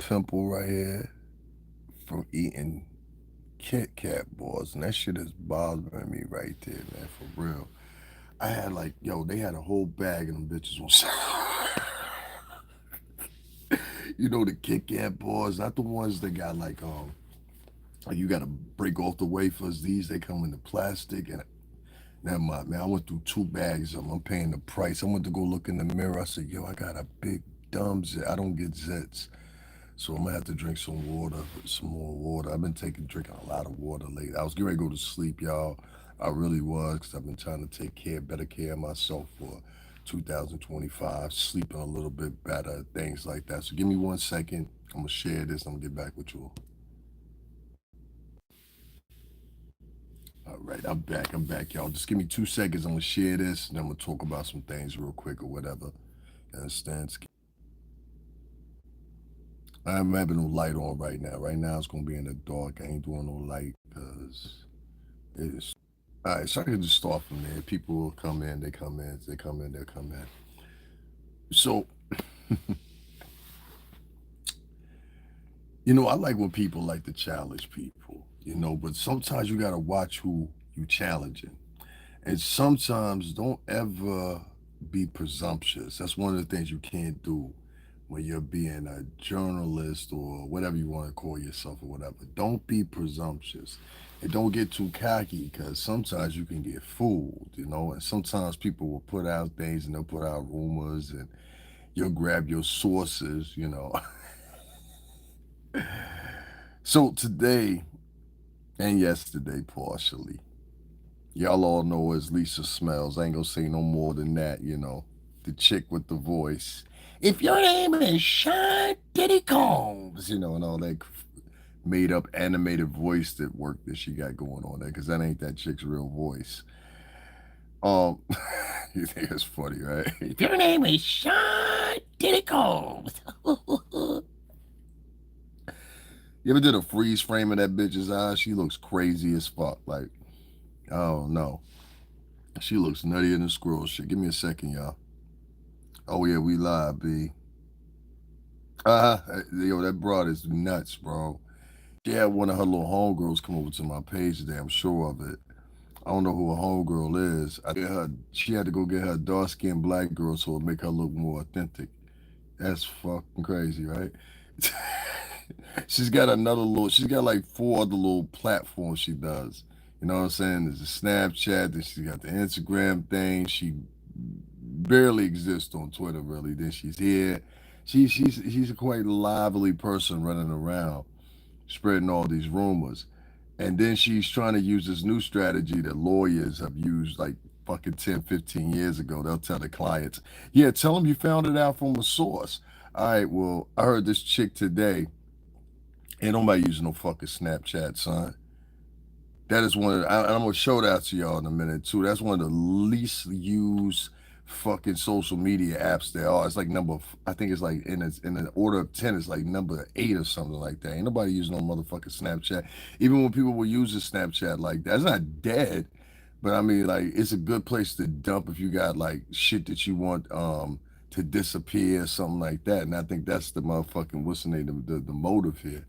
pimple right here from eating Kit Kat bars, and that shit is bothering me right there, man, for real. I had like, yo, they had a whole bag of them bitches on sale. You know the Kit Kat bars, not the ones that got like you gotta break off the wafers. These they come in the plastic, and never mind, man. I went through 2 bags of them. I'm paying the price. I went to go look in the mirror. I said, yo, I got a big dumb zit. I don't get zits. So I'm gonna have to drink some water, some more water. I've been drinking a lot of water lately. I was getting ready to go to sleep, y'all. I really was, because I've been trying to take better care of myself for 2025, sleeping a little bit better, things like that. So give me 1 second. I'm gonna share this. I'm gonna get back with you. All right, I'm back. I'm back, y'all. Just give me 2 seconds. I'm gonna share this, and I'm gonna talk about some things real quick or whatever. You understand? I'm having no light on right now. Right now, it's gonna be in the dark. I ain't doing no light because it's all right. So I can just start from there. People will come in, they come in, they come in, they come in. So I like when people like to challenge people. But sometimes you gotta watch who you challenging. And sometimes don't ever be presumptuous. That's one of the things you can't do when you're being a journalist or whatever you want to call yourself or whatever. Don't be presumptuous. And don't get too cocky, because sometimes you can get fooled. And sometimes people will put out things and they'll put out rumors, and you'll grab your sources. So today and yesterday, partially, y'all all know as Lisa Smells. I ain't gonna say no more than that. The chick with the voice. If your name is Sean Diddy Combs, and all that made up animated voice that work that she got going on there, because that ain't that chick's real voice. Um, you think it's funny, right? If your name is Sean Diddy Combs. You ever did a freeze frame of that bitch's eyes? She looks crazy as fuck. Like, oh no. She looks nuttier than squirrel shit. Give me a second, y'all. Oh yeah, we live, B. Yo, that broad is nuts, bro. She had one of her little homegirls come over to my page today. I'm sure of it. I don't know who her homegirl is. She had to go get her dark skinned black girl so it make her look more authentic. That's fucking crazy, right? She's got like 4 other little platforms she does. You know what I'm saying? There's a Snapchat, then she's got the Instagram thing. She barely exists on Twitter, really. Then she's here. She's a quite lively person running around, spreading all these rumors. And then she's trying to use this new strategy that lawyers have used like fucking 10, 15 years ago. They'll tell the clients, yeah, tell them you found it out from a source. All right, well, I heard this chick today. Ain't nobody using no fucking Snapchat, son. That is I'm gonna show that to y'all in a minute too. That's one of the least used fucking social media apps there are. It's like I think it's like in the order of 10, it's like number 8 or something like that. Ain't nobody using no motherfucking Snapchat. Even when people were using Snapchat like that, it's not dead, but I mean, like, it's a good place to dump if you got like shit that you want to disappear or something like that. And I think that's the motherfucking what's the name, the motive here.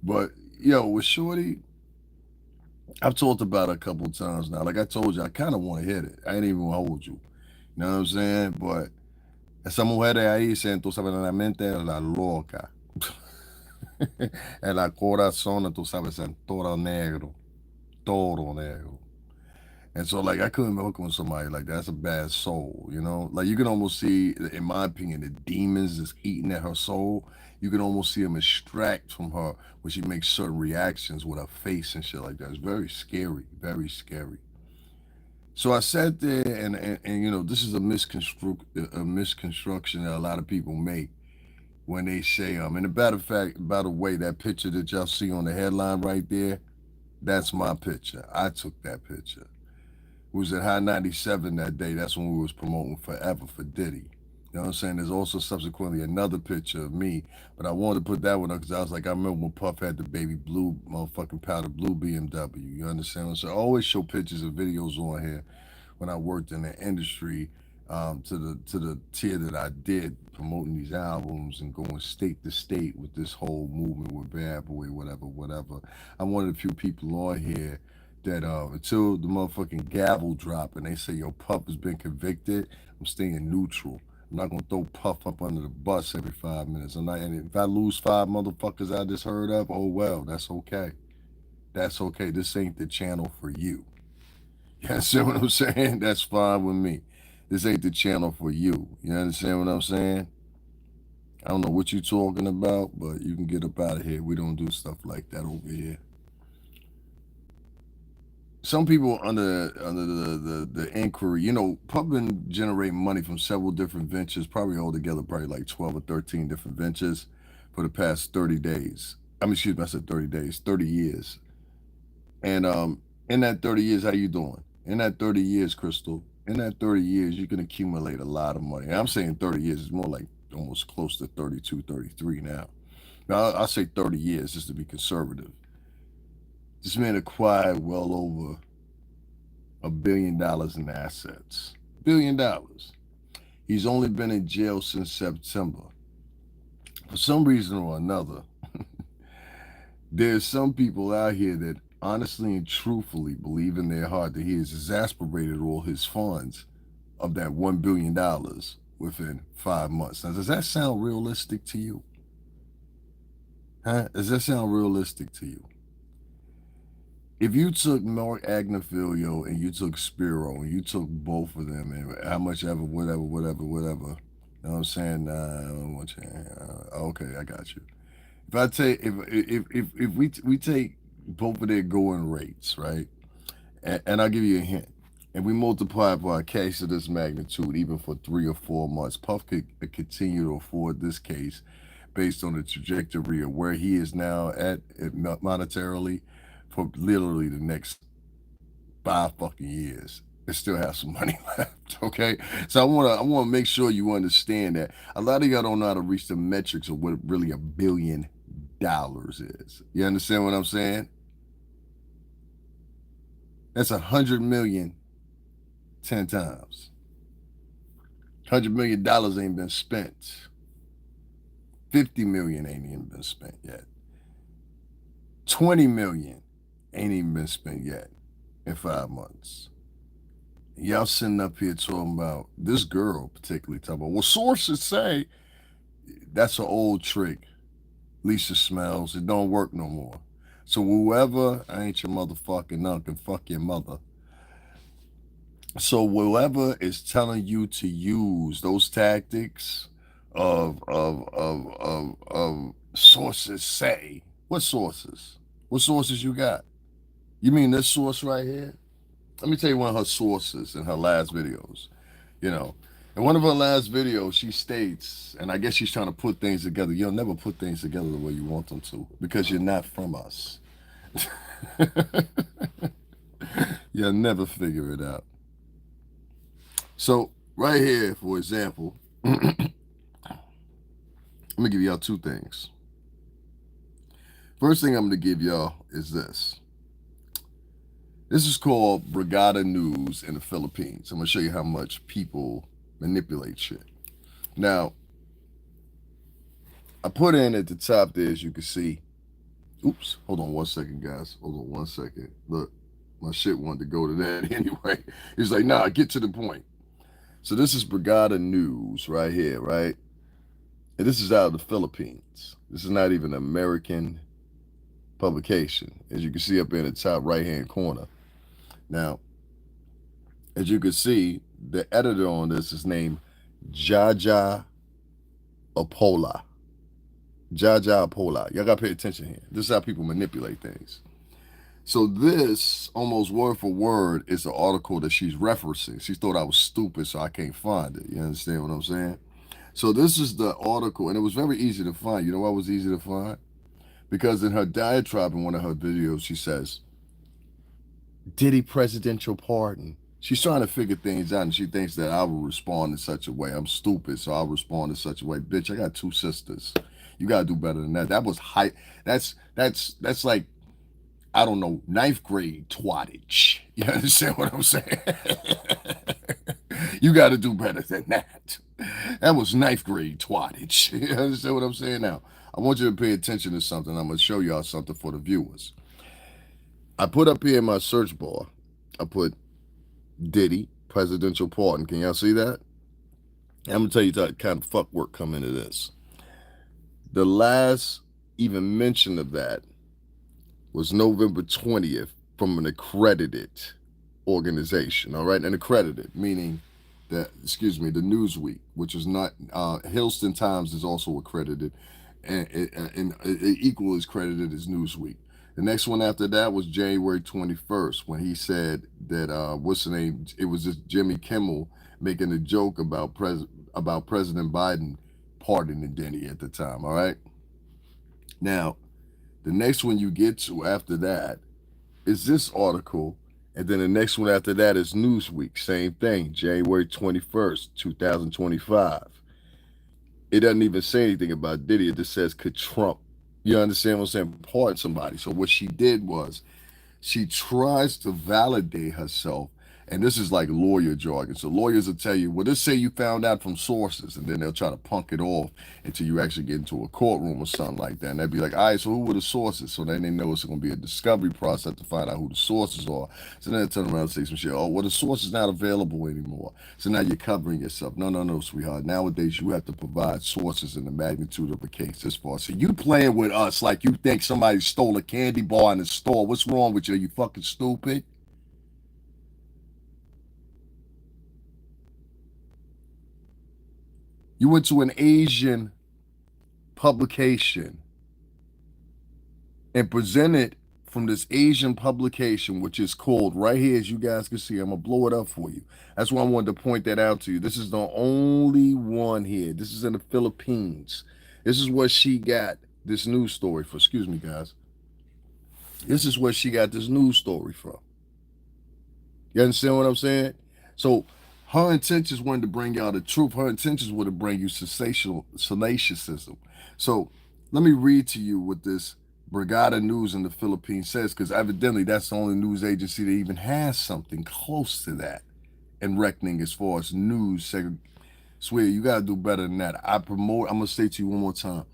But yo, with Shorty, I've talked about it a couple of times now. Like I told you, I kind of want to hit it. I ain't even gonna hold you. You know what I'm saying? But esa mujer ahí se tú sabes, la mente es la loca. El corazón, tú sabes, en todo negro. Todo negro. And so, like, I couldn't hook on somebody like that. That's a bad soul. Like, you can almost see, in my opinion, the demons that's eating at her soul. You can almost see them extract from her when she makes certain reactions with her face and shit like that. It's very scary, very scary. So I sat there, and this is a misconstruction that a lot of people make when they say, and a matter of fact, by the way, that picture that y'all see on the headline right there, that's my picture. I took that picture. We was at High 97 that day. That's when we was promoting Forever for Diddy. You know what I'm saying? There's also subsequently another picture of me, but I wanted to put that one up because I was like, I remember when Puff had the baby blue, motherfucking powder blue BMW. You understand? So I always show pictures and videos on here when I worked in the industry to the tier that I did, promoting these albums and going state to state with this whole movement with Bad Boy, whatever, whatever. I'm one of the few people on here that until the motherfucking gavel drop and they say yo Puff has been convicted, I'm staying neutral. I'm not gonna throw Puff up under the bus every 5 minutes. I'm not, and if I lose five motherfuckers I just heard of, oh well, that's okay. That's okay. This ain't the channel for you. You understand what I'm saying? That's fine with me. This ain't the channel for you. You understand what I'm saying? I don't know what you talking about, but you can get up out of here. We don't do stuff like that over here. Some people under the inquiry, Puff been generating money from several different ventures, probably altogether probably like 12 or 13 different ventures for the past 30 days. I mean, excuse me, I said 30 days, 30 years. And in that 30 years, how you doing? In that 30 years, Crystal, in that 30 years, you can accumulate a lot of money. And I'm saying 30 years is more like almost close to 32, 33 now. Now, I'll say 30 years just to be conservative. This man acquired well over $1 billion in assets. $1 billion. He's only been in jail since September. For some reason or another, there's some people out here that honestly and truthfully believe in their heart that he has exasperated all his funds of that $1 billion within 5 months. Now, does that sound realistic to you? Huh? Does that sound realistic to you? If you took Mark Agnafilio and you took Spiro and you took both of them and how much ever, whatever, whatever, whatever, you know what I'm saying? Okay, I got you. If I take if we take both of their going rates, right? And I'll give you a hint. And we multiply it by a case of this magnitude, even for 3 or 4 months, Puff could continue to afford this case based on the trajectory of where he is now at monetarily for literally the next 5 fucking years and still have some money left. Okay. So I wanna make sure you understand that a lot of y'all don't know how to reach the metrics of what really $1 billion is. You understand what I'm saying? That's 100 million 10 times. $100 million ain't been spent. 50 million ain't even been spent yet. 20 million ain't even been spent yet in 5 months. Y'all sitting up here talking about this girl, particularly talking about, well, sources say that's an old trick. Lisa Smells, it don't work no more. So whoever, I ain't your motherfucking uncle, fuck your mother. So whoever is telling you to use those tactics of sources say, what sources? What sources you got? You mean this source right here? Let me tell you one of her sources in her last videos. You know, in one of her last videos, she states, and I guess she's trying to put things together. You'll never put things together the way you want them to because you're not from us. You'll never figure it out. So, right here, for example, let me give y'all two things. First thing I'm going to give y'all is this. This is called Brigada News in the Philippines. I'm going to show you how much people manipulate shit. Now, I put in at the top there, as you can see. Oops, hold on 1 second, guys. Hold on 1 second. Look, my shit wanted to go to that anyway. He's like, nah, get to the point. So this is Brigada News right here, right? And this is out of the Philippines. This is not even an American publication, as you can see up in the top right-hand corner. Now, as you can see, the editor on this is named Jaja Apola. Jaja Apola. Y'all gotta pay attention here. This is how people manipulate things. So this, almost word for word, is the article that she's referencing. She thought I was stupid, so I can't find it. You understand what I'm saying? So this is the article, and it was very easy to find. You know why it was easy to find? Because in her diatribe in one of her videos, she says, Diddy presidential pardon. She's trying to figure things out, and she thinks that I will respond in such a way. I'm stupid, so I'll respond in such a way. Bitch, I got 2 sisters. You gotta do better than that. That was high. That's like, I don't know, 9th grade twattage. You understand what I'm saying? You got to do better than that. That was ninth grade twattage. You understand what I'm saying now? I want you to pay attention to something. I'm going to show y'all something for the viewers. I put up here in my search bar, I put Diddy, presidential pardon. Can y'all see that? I'm going to tell you that kind of fuck work come into this. The last even mention of that was November 20th from an accredited organization. All right, and accredited meaning that, excuse me, the Newsweek, which is not Houston Times is also accredited, and equal as credited as Newsweek. The next one after that was January 21st when he said that what's the name? It was just Jimmy Kimmel making a joke about President Biden pardoning Diddy at the time. All right. Now, the next one you get to after that is this article. And then the next one after that is Newsweek. Same thing, January 21st, 2025. It doesn't even say anything about Diddy. It just says, could Trump, you understand what I'm saying, pardon somebody. So what she did was she tries to validate herself. And this is like lawyer jargon. So lawyers will tell you, well, just say you found out from sources, and then they'll try to punk it off until you actually get into a courtroom or something like that. And they'd be like, all right, so who were the sources? So then they know it's going to be a discovery process to find out who the sources are. So then they turn around and say some shit. Oh, well, the source is not available anymore. So now you're covering yourself. No, no, no, sweetheart. Nowadays, you have to provide sources in the magnitude of a case this far. So you playing with us like you think somebody stole a candy bar in the store. What's wrong with you? Are you fucking stupid? You went to an Asian publication and presented from this Asian publication, which is called right here, as you guys can see. I'm gonna blow it up for you. That's why I wanted to point that out to you. This is the only one here. This is in the Philippines. This is where she got this news story for. Excuse me, guys. This is where she got this news story from. You understand what I'm saying? So her intentions weren't to bring y'all the truth. Her intentions were to bring you sensational salaciousism. So let me read to you what this Brigada News in the Philippines says, because evidently that's the only news agency that even has something close to that in reckoning as far as news. Swear, you gotta do better than that. I'm gonna say to you one more time.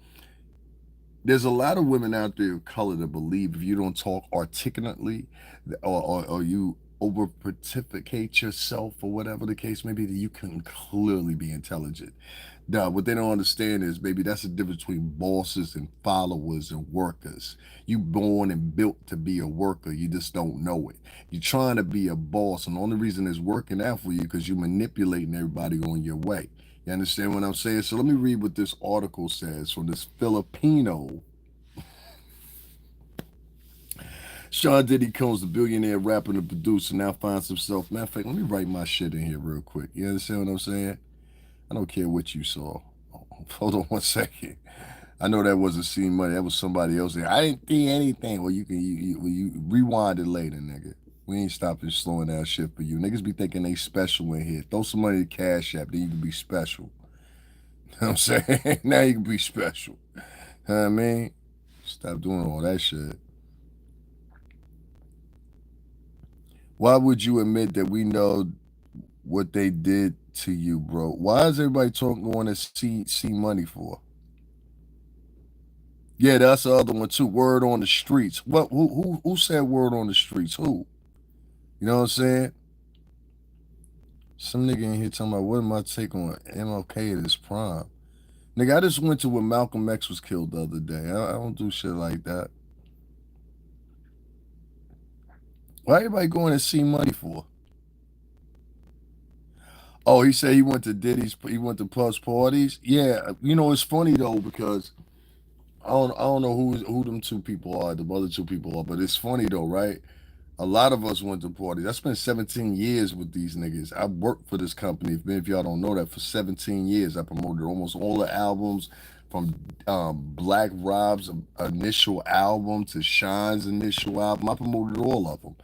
There's a lot of women out there of color that believe if you don't talk articulately or you over pontificate yourself or whatever the case may be, that you can clearly be intelligent. Now, what they don't understand is, baby, that's the difference between bosses and followers and workers. You born and built to be a worker. You just don't know it. You're trying to be a boss, and the only reason it's working out for you because you're manipulating everybody on your way. You understand what I'm saying? So let me read what this article says from this Filipino. Sean Diddy Combs, the billionaire rapper and producer, now finds himself. Matter of fact, let me write my shit in here real quick. You understand what I'm saying? I don't care what you saw. Hold on 1 second. I know that wasn't seeing money. That was somebody else. I didn't see anything. Well, you rewind it later, nigga. We ain't stopping slowing down shit for you. Niggas be thinking they special in here. Throw some money to Cash App, then you can be special. You know what I'm saying? Now you can be special. You know what I mean? Stop doing all that shit. Why would you admit that we know what they did to you, bro? Why is everybody talking going to see money for? Yeah, that's the other one too. Word on the streets. What? Who said word on the streets? Who? You know what I'm saying? Some nigga in here talking about what am I take on MLK at his prime? Nigga, I just went to where Malcolm X was killed the other day. I don't do shit like that. Why everybody going to see money for? Oh, he said he went to Diddy's. He went to Puff's parties. Yeah, you know it's funny though because I don't know who them two people are. The other two people are, but it's funny though, right? A lot of us went to parties. I spent 17 years with these niggas. I worked for this company. If y'all don't know that, for 17 years, I promoted almost all the albums from Black Rob's initial album to Shine's initial album. I promoted all of them,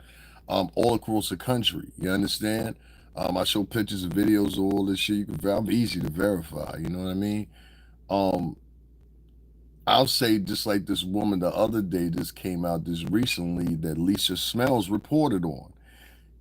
all across the country. You understand? I show pictures and videos of all this shit. I'm easy to verify. You know what I mean? Um, I'll say just like this woman the other day just came out this recently that Lisa Smells reported on.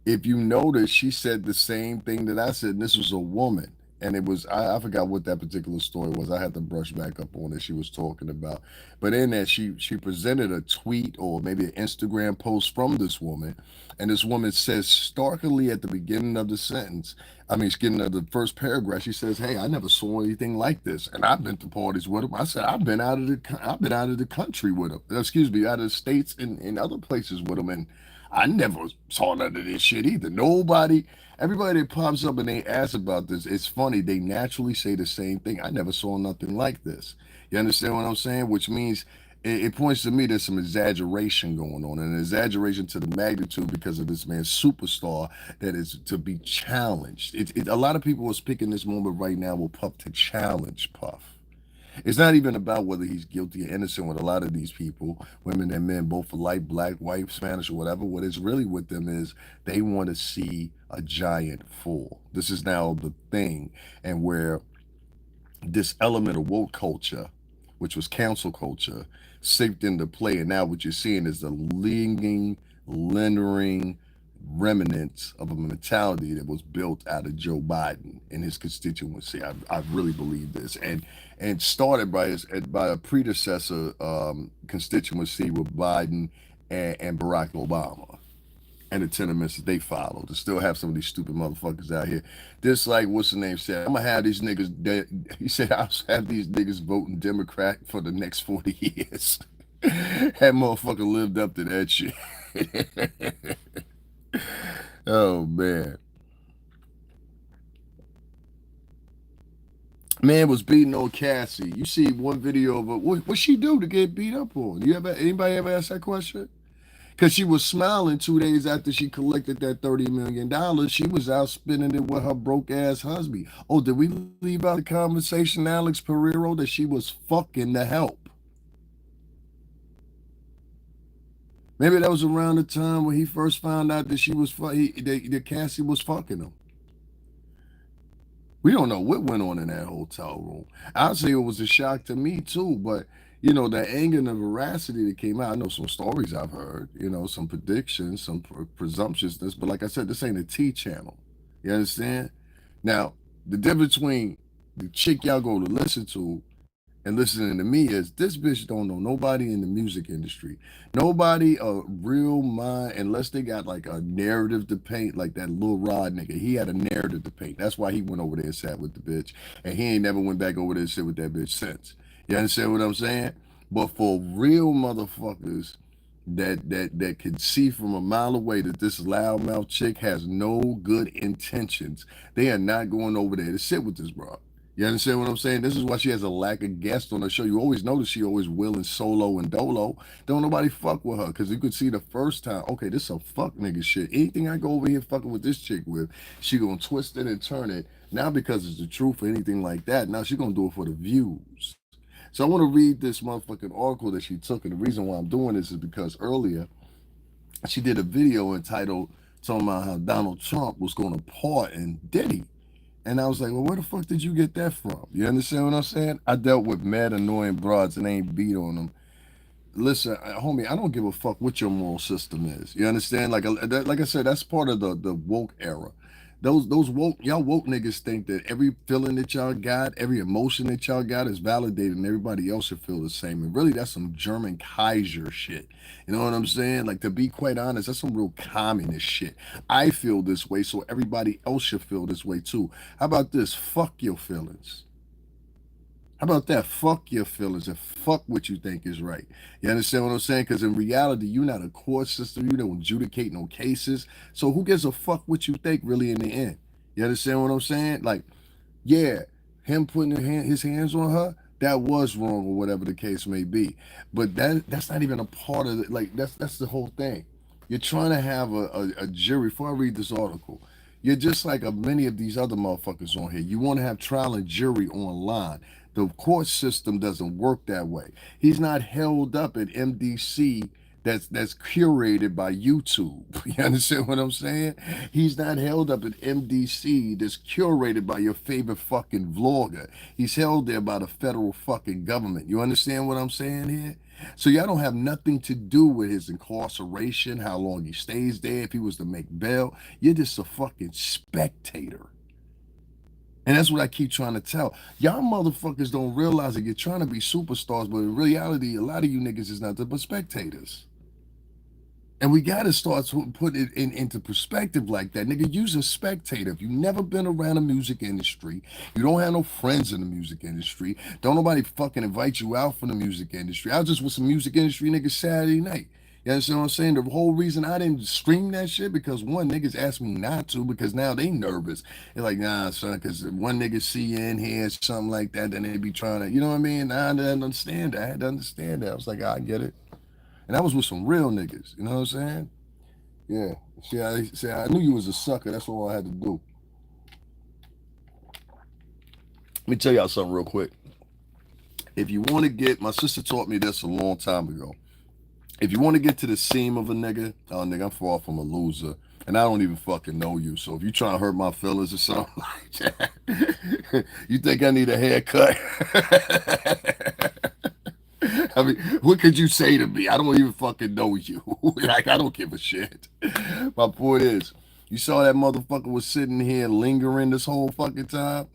if you notice, she said the same thing that I said. And this was a woman. And it was, I forgot what that particular story was. I had to brush back up on it. She was talking about. But in that, she presented a tweet or maybe an Instagram post from this woman. And this woman says starkly at the beginning of the sentence, I mean, beginning of the first paragraph, she says, "Hey, I never saw anything like this, and I've been to parties with him." I said, I've been out of the country with him. Excuse me, out of the states and in other places with him, and I never saw none of this shit either. Nobody, everybody that pops up and they ask about this, it's funny. They naturally say the same thing. I never saw nothing like this. You understand what I'm saying? Which means it points to me there's some exaggeration going on, an exaggeration to the magnitude because of this man's superstar that is to be challenged. A lot of people are speaking this moment right now with Puff to challenge Puff. It's not even about whether he's guilty or innocent with a lot of these people, women and men, both alike, black, white, Spanish, or whatever. What is really with them is they want to see a giant fall. This is now the thing, and where this element of woke culture, which was council culture, seeped into play. And now what you're seeing is the lingering remnants of a mentality that was built out of Joe Biden and his constituency. I really believe this, and started by a predecessor constituency with Biden and Barack Obama and the tenements that they follow to still have some of these stupid motherfuckers out here. This like what's the name said, I'm gonna have these niggas dead. He said I'll have these niggas voting Democrat for the next 40 years. That motherfucker lived up to that shit. Oh man. Man was beating on Cassie. You see one video of her. What she do to get beat up on? You ever anybody ever ask that question? Because she was smiling 2 days after she collected that $30 million. She was out spending it with her broke ass husband. Oh, did we leave out the conversation, Alex Pereiro, that she was fucking the help? Maybe that was around the time when he first found out that that Cassie was fucking him. We don't know what went on in that hotel room. I'd say it was a shock to me too, but the anger and the veracity that came out. I know some stories I've heard, some predictions, some presumptuousness, but like I said, this ain't a T channel. You understand? Now, the difference between the chick y'all go to listen to and listening to me is this bitch don't know nobody in the music industry. Nobody a real mind unless they got like a narrative to paint, like that Lil Rod nigga. He had a narrative to paint. That's why he went over there and sat with the bitch. And he ain't never went back over there and sit with that bitch since. You understand what I'm saying? But for real motherfuckers that can see from a mile away that this loudmouth chick has no good intentions, they are not going over there to sit with this bro. You understand what I'm saying? This is why she has a lack of guests on the show. You always notice she always willing solo and dolo. Don't nobody fuck with her because you could see the first time, okay, this some fuck nigga shit. Anything I go over here fucking with this chick with, she gonna twist it and turn it. Now because it's the truth or anything like that, now she gonna do it for the views. So I want to read this motherfucking article that she took. And the reason why I'm doing this is because earlier she did a video entitled talking about how Donald Trump was going to pardon Diddy. And I was like, well, where the fuck did you get that from? You understand what I'm saying? I dealt with mad annoying broads and ain't beat on them. Listen, homie, I don't give a fuck what your moral system is. You understand? Like I said, that's part of the woke era. Those woke y'all woke niggas think that every feeling that y'all got, every emotion that y'all got is validated, and everybody else should feel the same. And really, that's some German Kaiser shit. You know what I'm saying? Like to be quite honest, that's some real communist shit. I feel this way, so everybody else should feel this way too. How about this? Fuck your feelings. How about that? Fuck your feelings and fuck what you think is right. You understand what I'm saying? Because in reality, you're not a court system. You don't adjudicate no cases. So who gives a fuck what you think really in the end? You understand what I'm saying? Like, yeah, him putting his hands on her, that was wrong or whatever the case may be. But that's not even a part of it. Like, that's the whole thing. You're trying to have a jury. Before I read this article, you're just like many of these other motherfuckers on here. You want to have trial and jury online. The court system doesn't work that way. He's not held up at MDC that's curated by YouTube. You understand what I'm saying? He's not held up at MDC that's curated by your favorite fucking vlogger. He's held there by the federal fucking government. You understand what I'm saying here? So y'all don't have nothing to do with his incarceration, how long he stays there, if he was to make bail. You're just a fucking spectator. And that's what I keep trying to tell. Y'all motherfuckers don't realize that you're trying to be superstars, but in reality, a lot of you niggas is nothing but spectators. And we got to start putting it into perspective like that. Nigga, you's a spectator. If you never been around the music industry, you don't have no friends in the music industry, don't nobody fucking invite you out from the music industry. I was just with some music industry niggas Saturday night. You understand what I'm saying? The whole reason I didn't stream that shit because one, niggas asked me not to because now they nervous. They're like, nah, son, because one nigga see you in here, something like that, then they be trying to, you know what I mean? I didn't understand that. I had to understand that. I was like, I get it. And I was with some real niggas. You know what I'm saying? Yeah. I knew you was a sucker. That's all I had to do. Let me tell y'all something real quick. If you want to get, my sister taught me this a long time ago. If you want to get to the seam of a nigga, oh nigga, I'm far from a loser. And I don't even fucking know you. So if you trying to hurt my feelings or something like that, you think I need a haircut? I mean, what could you say to me? I don't even fucking know you. Like, I don't give a shit. My point is, you saw that motherfucker was sitting here lingering this whole fucking time?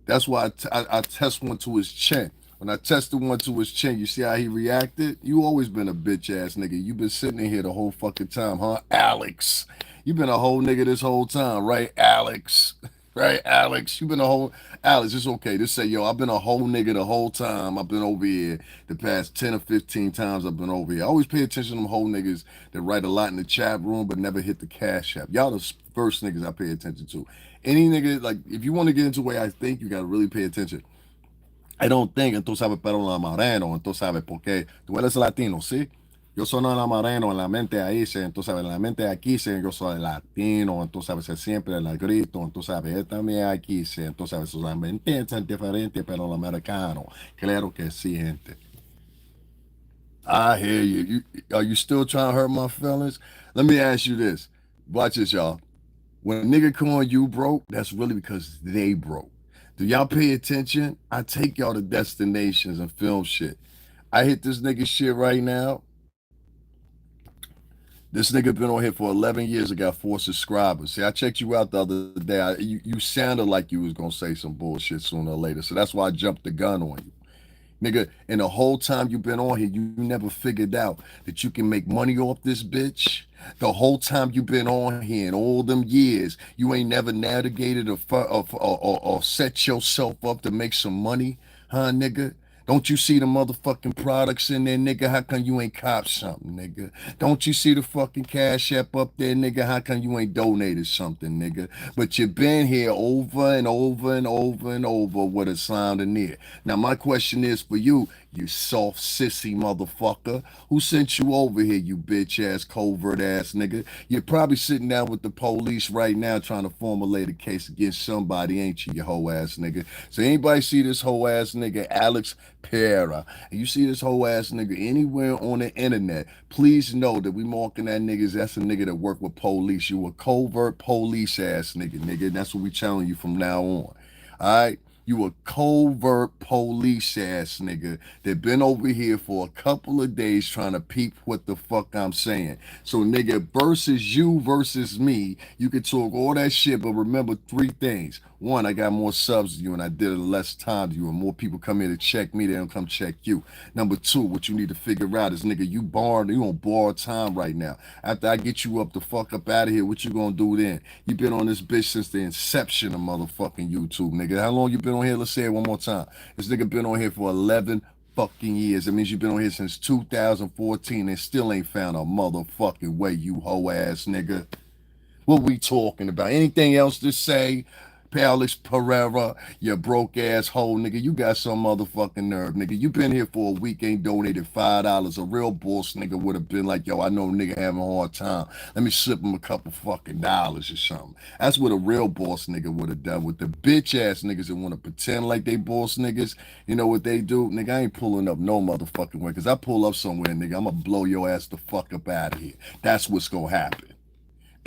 That's why I test one to his chin. When I tested one to his chin, you see how he reacted? You always been a bitch ass nigga. You been sitting in here the whole fucking time, huh? Alex. You been a whole nigga this whole time, right, Alex? Right, Alex? You been a whole Alex, it's okay. Just say, yo, I've been a whole nigga the whole time. I've been over here the past 10 or 15 times I've been over here. I always pay attention to them whole niggas that write a lot in the chat room but never hit the cash app. Y'all the first niggas I pay attention to. Any nigga, like, if you want to get into the way I think, you got to really pay attention. I don't think, entonces sabes, pero la moreno, entonces sabes, porque tú eres latino, ¿sí? Yo soy la moreno, en la mente ahí, entonces sabes, en la mente aquí, yo soy latino, entonces sabes, siempre la grito, entonces sabes, también aquí, entonces sabes, la mente es diferente, pero el americano, claro que sí, gente. I hear you. Are you still trying to hurt my feelings? Let me ask you this. Watch this, y'all. When a nigga calling you broke, that's really because they broke. Do y'all pay attention? I take y'all to destinations and film shit. I hit this nigga shit right now. This nigga been on here for 11 years and got 4 subscribers. See, I checked you out the other day. You sounded like you was gonna say some bullshit sooner or later. So that's why I jumped the gun on you. Nigga, and the whole time you've been on here, you never figured out that you can make money off this bitch. The whole time you've been on here in all them years, you ain't never navigated or set yourself up to make some money, huh, nigga? Don't you see the motherfucking products in there, nigga? How come you ain't cop something, nigga? Don't you see the fucking cash app up there, nigga? How come you ain't donated something, nigga? But you been here over and over and over and over with a sound in there. Now, my question is for you soft sissy motherfucker. Who sent you over here, you bitch ass, covert ass nigga? You're probably sitting down with the police right now trying to formulate a case against somebody, ain't you whole ass nigga? So anybody see this whole ass nigga, Alex Pera, and you see this whole ass nigga anywhere on the internet, please know that we marking that niggas, that's a nigga that work with police. You a covert police ass nigga. That's what we telling you from now on. All right? You a covert police ass nigga that been over here for a couple of days trying to peep what the fuck I'm saying. So nigga, versus you versus me, you can talk all that shit, but remember 3 things. One, I got more subs than you and I did it less time than you, and more people come here to check me, they don't come check you. Number 2, what you need to figure out is nigga, you on borrowed time right now. After I get you up the fuck up out of here, what you gonna do then? You been on this bitch since the inception of motherfucking YouTube, nigga. How long you been on here? Let's say it one more time. This nigga been on here for 11 fucking years. It means you've been on here since 2014 and still ain't found a motherfucking way, you hoe ass nigga. What we talking about? Anything else to say? Alex Pereira, you broke ass hole, nigga. You got some motherfucking nerve, nigga. You been here for a week, ain't donated $5. A real boss nigga would have been like, yo, I know a nigga having a hard time. Let me slip him a couple fucking dollars or something. That's what a real boss nigga would have done. With the bitch ass niggas that want to pretend like they boss niggas, you know what they do? Nigga, I ain't pulling up no motherfucking way. Cause I pull up somewhere, nigga, I'm gonna blow your ass the fuck up out of here. That's what's gonna happen.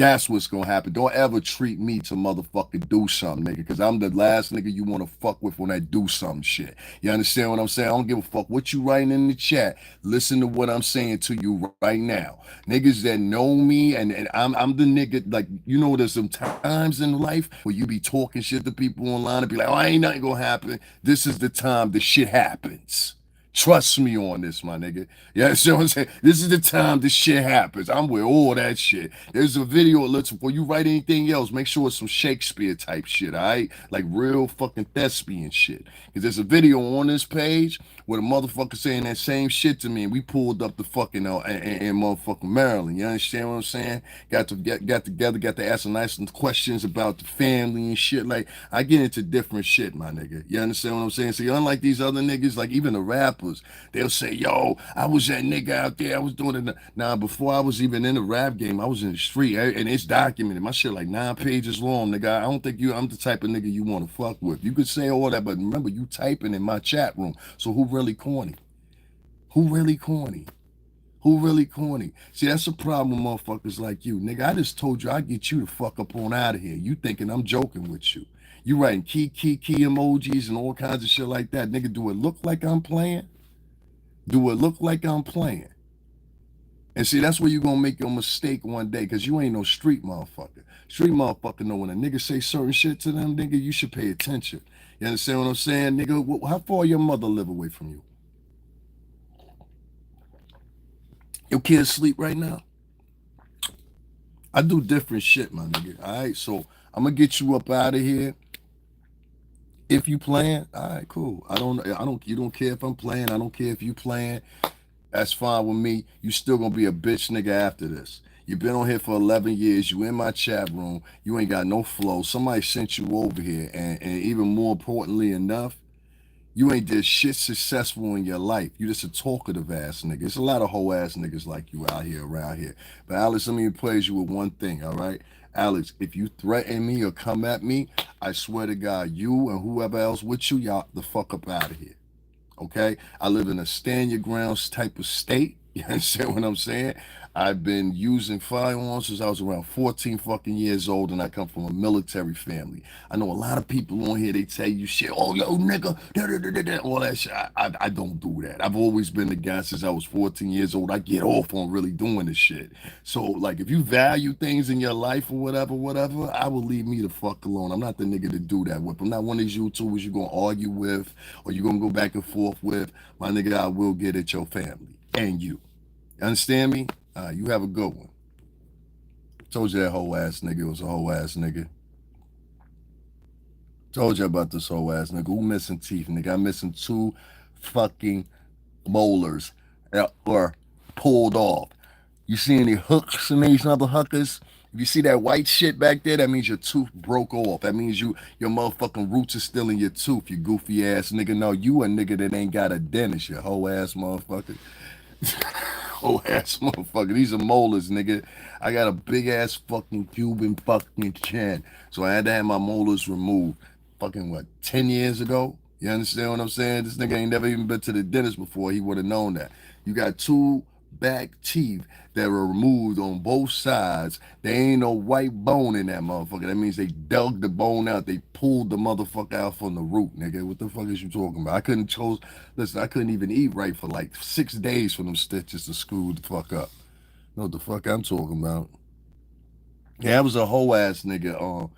That's what's gonna happen. Don't ever treat me to motherfucking do something, nigga, because I'm the last nigga you wanna fuck with when I do some shit. You understand what I'm saying? I don't give a fuck what you writing in the chat. Listen to what I'm saying to you right now. Niggas that know me and I'm the nigga, like, you know, there's some times in life where you be talking shit to people online and be like, oh, ain't nothing gonna happen. This is the time the shit happens. Trust me on this, my nigga. You understand what I'm saying? This is the time this shit happens. I'm with all that shit. There's a video. Listen, before you write anything else, make sure it's some Shakespeare type shit, all right? Like real fucking thespian shit. Because there's a video on this page where the motherfucker saying that same shit to me, and we pulled up the fucking in motherfucking Maryland. You understand what I'm saying? Got together, got to ask some nice questions about the family and shit. Like, I get into different shit, my nigga. You understand what I'm saying? So unlike these other niggas, like even the rappers, they'll say, yo, I was that nigga out there, I was doing it. Now, before I was even in the rap game, I was in the street, and it's documented. My shit like 9 pages long, nigga. I don't think I'm the type of nigga you want to fuck with. You could say all that, but remember, you typing in my chat room. So who really corny? Who really corny? Who really corny? See, that's a problem with motherfuckers like you. Nigga, I just told you I get you the fuck up on out of here. You thinking I'm joking with you. You writing key emojis and all kinds of shit like that. Nigga, do it look like I'm playing? Do it look like I'm playing? And see, that's where you're gonna make your mistake one day, because you ain't no street motherfucker. Street motherfucker know when a nigga say certain shit to them, nigga, you should pay attention. You understand what I'm saying, nigga? How far your mother live away from you? Your kids sleep right now? I do different shit, my nigga. All right, so I'm gonna get you up out of here. If you playing, all right, cool. I don't. You don't care if I'm playing. I don't care if you playing. That's fine with me. You still gonna be a bitch nigga after this. You been on here for 11 years. You in my chat room. You ain't got no flow. Somebody sent you over here, and even more importantly enough, you ain't did shit successful in your life. You just a talkative ass nigga. It's a lot of hoe ass niggas like you out here around here. But Alex, let me praise you with one thing, all right? Alex, if you threaten me or come at me, I swear to God, you and whoever else with you, y'all the fuck up out of here. Okay? I live in a stand your grounds type of state. You understand what I'm saying? I've been using firearms since I was around 14 fucking years old, and I come from a military family. I know a lot of people on here, they tell you shit, oh, yo, nigga, all that shit. I don't do that. I've always been the guy since I was 14 years old. I get off on really doing this shit. So, like, if you value things in your life or whatever, I will leave me the fuck alone. I'm not the nigga to do that with. I'm not one of these YouTubers you're going to argue with or you're going to go back and forth with. My nigga, I will get at your family and you. Understand me? You have a good one. Told you that whole ass nigga was a whole ass nigga. Told you about this whole ass nigga. Who missing teeth, nigga? I'm missing 2 fucking molars or pulled off. You see any hooks in these other hookers? If you see that white shit back there, that means your tooth broke off. That means your motherfucking roots are still in your tooth, you goofy ass nigga. No, you a nigga that ain't got a dentist, you whole ass motherfucker. Oh ass motherfucker. These are molars, nigga. I got a big ass fucking Cuban fucking chin. So I had to have my molars removed. Fucking what, 10 years ago? You understand what I'm saying? This nigga ain't never even been to the dentist before. He would have known that. You got 2 back teeth that were removed on both sides. There ain't no white bone in that motherfucker. That means they dug the bone out. They pulled the motherfucker out from the root, nigga. What the fuck is you talking about? Listen, I couldn't even eat right for like 6 days for them stitches to screw the fuck up. Know what the fuck I'm talking about? Yeah, I was a whole ass nigga.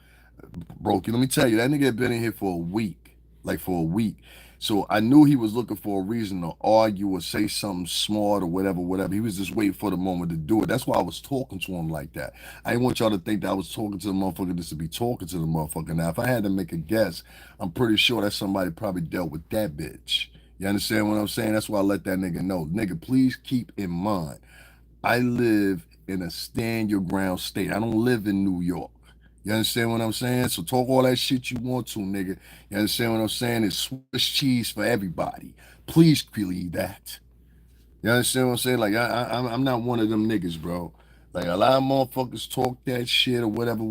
Broke you. Let me tell you, that nigga had been in here for a week, like for a week. So I knew he was looking for a reason to argue or say something smart or whatever. He was just waiting for the moment to do it. That's why I was talking to him like that. I didn't want y'all to think that I was talking to the motherfucker just to be talking to the motherfucker. Now, if I had to make a guess, I'm pretty sure that somebody probably dealt with that bitch. You understand what I'm saying? That's why I let that nigga know. Nigga, please keep in mind, I live in a stand your ground state. I don't live in New York. You understand what I'm saying? So talk all that shit you want to, nigga. You understand what I'm saying? It's Swiss cheese for everybody. Please believe that. You understand what I'm saying? Like I'm not one of them niggas, bro. Like a lot of motherfuckers talk that shit or whatever,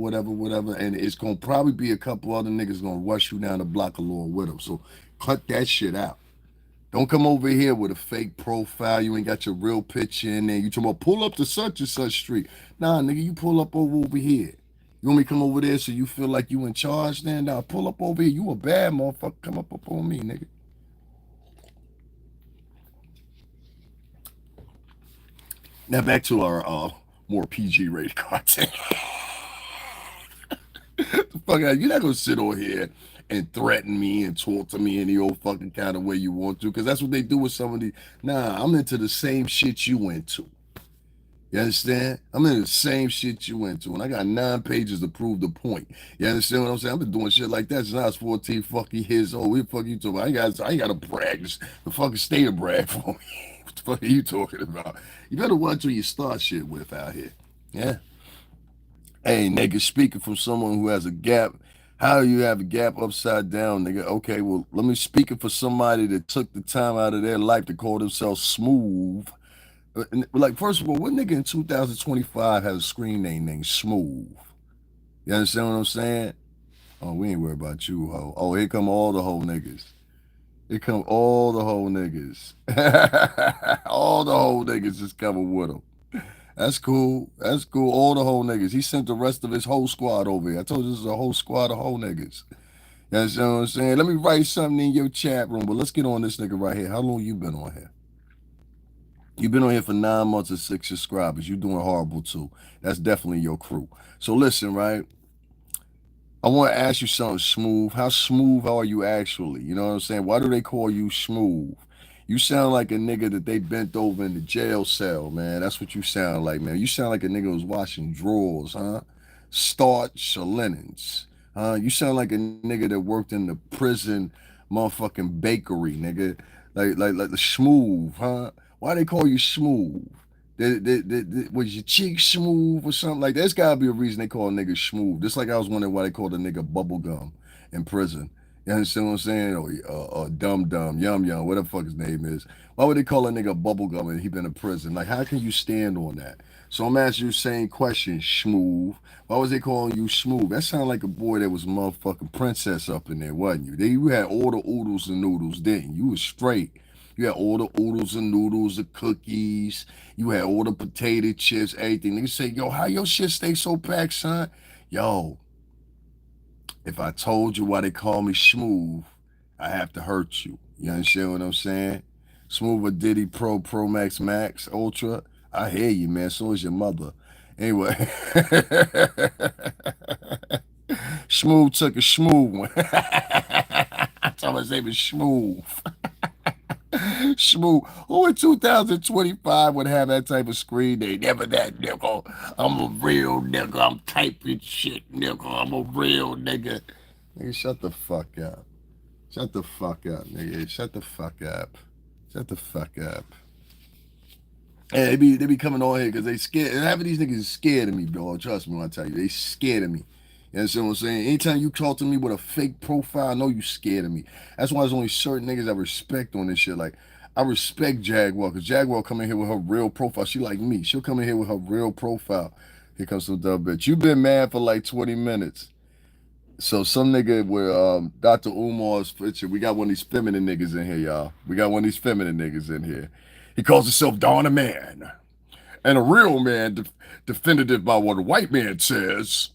and it's gonna probably be a couple other niggas gonna rush you down the block along with them. So cut that shit out. Don't come over here with a fake profile. You ain't got your real picture in there. You talking about pull up to such and such street. Nah, nigga, you pull up over here. You want me to come over there so you feel like you in charge then? Nah, pull up over here. You a bad motherfucker. Come up on me, nigga. Now back to our more PG rated content. The fuck out. You're not gonna sit on here and threaten me and talk to me any old fucking kind of way you want to, because that's what they do with some of these. Nah, I'm into the same shit you into. You understand? I'm in the same shit you into, and I got 9 pages to prove the point. You understand what I'm saying? I've been doing shit like that since I was 14 fucking years old. What the fuck you talking about? I ain't got to brag. The fucking state of brag for me. What the fuck are you talking about? You better watch who you start shit with out here. Yeah. Hey, nigga, speaking from someone who has a gap, how do you have a gap upside down, nigga? Okay, well, let me speaking for somebody that took the time out of their life to call themselves smooth. Like, first of all, what nigga in 2025 has a screen name named Smooth? You understand what I'm saying? Oh, we ain't worried about you, ho. Oh, here come all the whole niggas. Here come all the whole niggas. All the whole niggas is coming with him. That's cool. That's cool. All the whole niggas. He sent the rest of his whole squad over here. I told you this is a whole squad of whole niggas. You understand what I'm saying? Let me write something in your chat room, but let's get on this nigga right here. How long you been on here? You've been on here for 9 months and 6 subscribers. You doing horrible too. That's definitely your crew. So listen, right? I want to ask you something, Smooth. How smooth are you actually? You know what I'm saying? Why do they call you Smooth? You sound like a nigga that they bent over in the jail cell, man. That's what you sound like, man. You sound like a nigga who's washing drawers, huh? Starch or linens. You sound like a nigga that worked in the prison motherfucking bakery, nigga. Like the smooth, huh? Why they call you smooth? Was your cheek smooth or something like that? There's gotta be a reason they call niggas smooth. Just like I was wondering why they called a nigga bubblegum in prison. You understand what I'm saying? Or dum dum, yum yum, whatever the fuck his name is. Why would they call a nigga bubblegum and he been in prison? Like, how can you stand on that? So I'm asking you the same question, smooth. Why was they calling you smooth? That sounded like a boy that was a motherfucking princess up in there, wasn't you? You had all the oodles and noodles, didn't you? You was straight. You had all the oodles and noodles, the cookies. You had all the potato chips, everything. Niggas say, yo, how your shit stay so packed, son? Yo, if I told you why they call me smooth, I have to hurt you. You understand what I'm saying? Smooth with Diddy Pro Max Max Ultra. I hear you, man. So is your mother. Anyway, Smooth took a smooth one. I told his name is Smooth. Smooth. Who in 2025 would have that type of screen? They never that nigga. I'm a real nigga. I'm typing shit, nigga. I'm a real nigga. Nigga, shut the fuck up. Shut the fuck up, nigga. Shut the fuck up. Shut the fuck up. And they be coming on here because they scared. And half of these niggas is scared of me, dog. Trust me when I tell you. They scared of me. You understand what I'm saying? Anytime you talk to me with a fake profile, I know you scared of me. That's why there's only certain niggas I respect on this shit. Like, I respect Jaguar, because Jaguar come in here with her real profile. She like me. She'll come in here with her real profile. Here comes some dumb bitch. You been mad for like 20 minutes. So some nigga with Dr. Umar's picture, we got one of these feminine niggas in here, y'all. We got one of these feminine niggas in here. He calls himself Don a Man. And a real man, definitive by what a white man says.